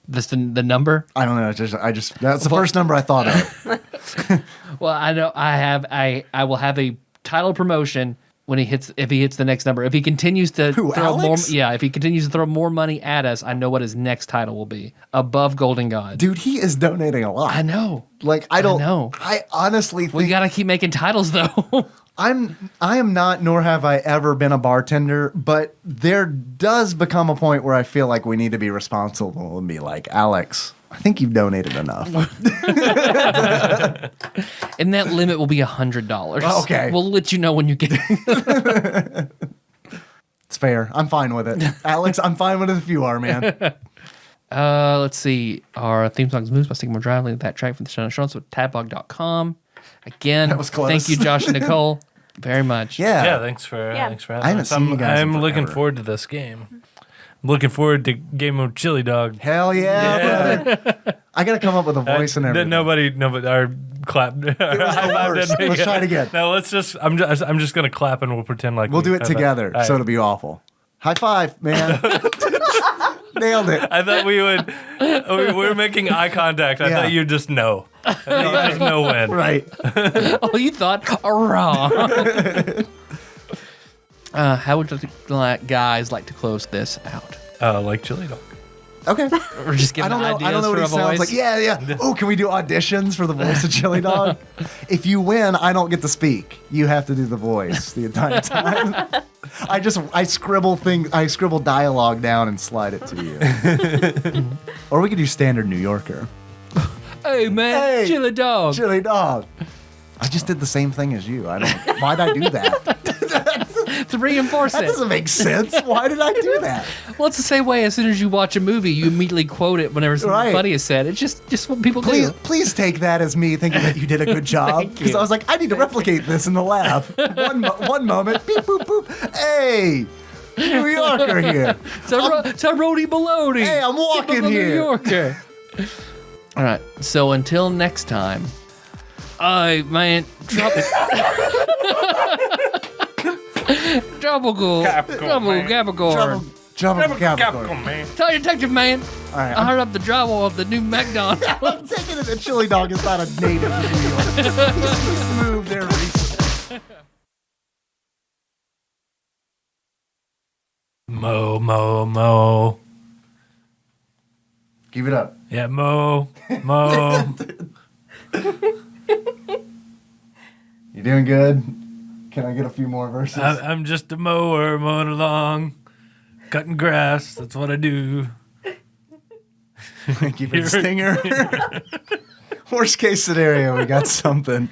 This the number? I don't know. That's the first number I thought of. Well, I know I will have a title promotion when if he hits the next number. If he continues to throw Alex? if he continues to throw more money at us, I know what his next title will be. Above Golden God. Dude, he is donating a lot. I know. I don't know. I honestly think We got to keep making titles though. I am not, nor have I ever been a bartender, but there does become a point where I feel like we need to be responsible and be like, Alex, I think you've donated enough. And that limit will be $100. Okay. We'll let you know when you get it. It's fair. I'm fine with it. Alex, I'm fine with it if you are, man. Let's see. Our theme song is Moves by Sycamore Drive. Link to that track from the show notes with tadpog.com. Again, That was close. thank you, Josh and Nicole, very much. Yeah. Thanks for Yeah. having I haven't us. seen you guys in I'm looking forever. forward to this game. I'm looking forward to Game of Chili Dog. Hell yeah, brother. I got to come up with a voice and everything. Nobody, our clap. It was the worst. Let's try it again. No, let's just. I'm just gonna clap and we'll pretend like We'll do it how's that? together, All right. so it'll be awful. High five, man. Nailed it. I thought we would. We were making eye contact. I Yeah. thought you'd just know. I thought you just know when. Right. Oh, you thought wrong. How would you guys like to close this out? Like Chili Dog. Okay. Or just give I don't know. ideas I don't know what for he a sounds voice? like. Yeah. Oh, can we do auditions for the voice of Chili Dog? If you win, I don't get to speak. You have to do the voice the entire time. I scribble dialogue down and slide it to you. Or we could do standard New Yorker. Hey, man, Hey. Chili Dog. Chili Dog. I just did the same thing as you. Why'd I do that? to reinforce That it. doesn't make sense. Why did I do that? Well, it's the same way. As soon as you watch a movie, you immediately quote it whenever something Right. funny is said. It's just what people Please, do. please take that as me thinking that you did a good job. Thank Because you. I was like, I need to replicate this in the lab. One moment, beep, boop, boop. Hey, New Yorker here. Rody Baloney. Hey, I'm walking Typical here. New Yorker. All right. So until next time, man, tropical, Capricorn. Trouble, Capcom, Capricorn. man. Tell your detective man. All right, I heard up the drywall of the new McDonald's. I'm taking it that Chili Dog is not a native of New York. He's moved there recently. Mo. Keep it up. Yeah, Mo. You doing good? Can I get a few more verses? I'm just a mower mowing along, cutting grass. That's what I do. Keep it a stinger. Worst case scenario, we got something.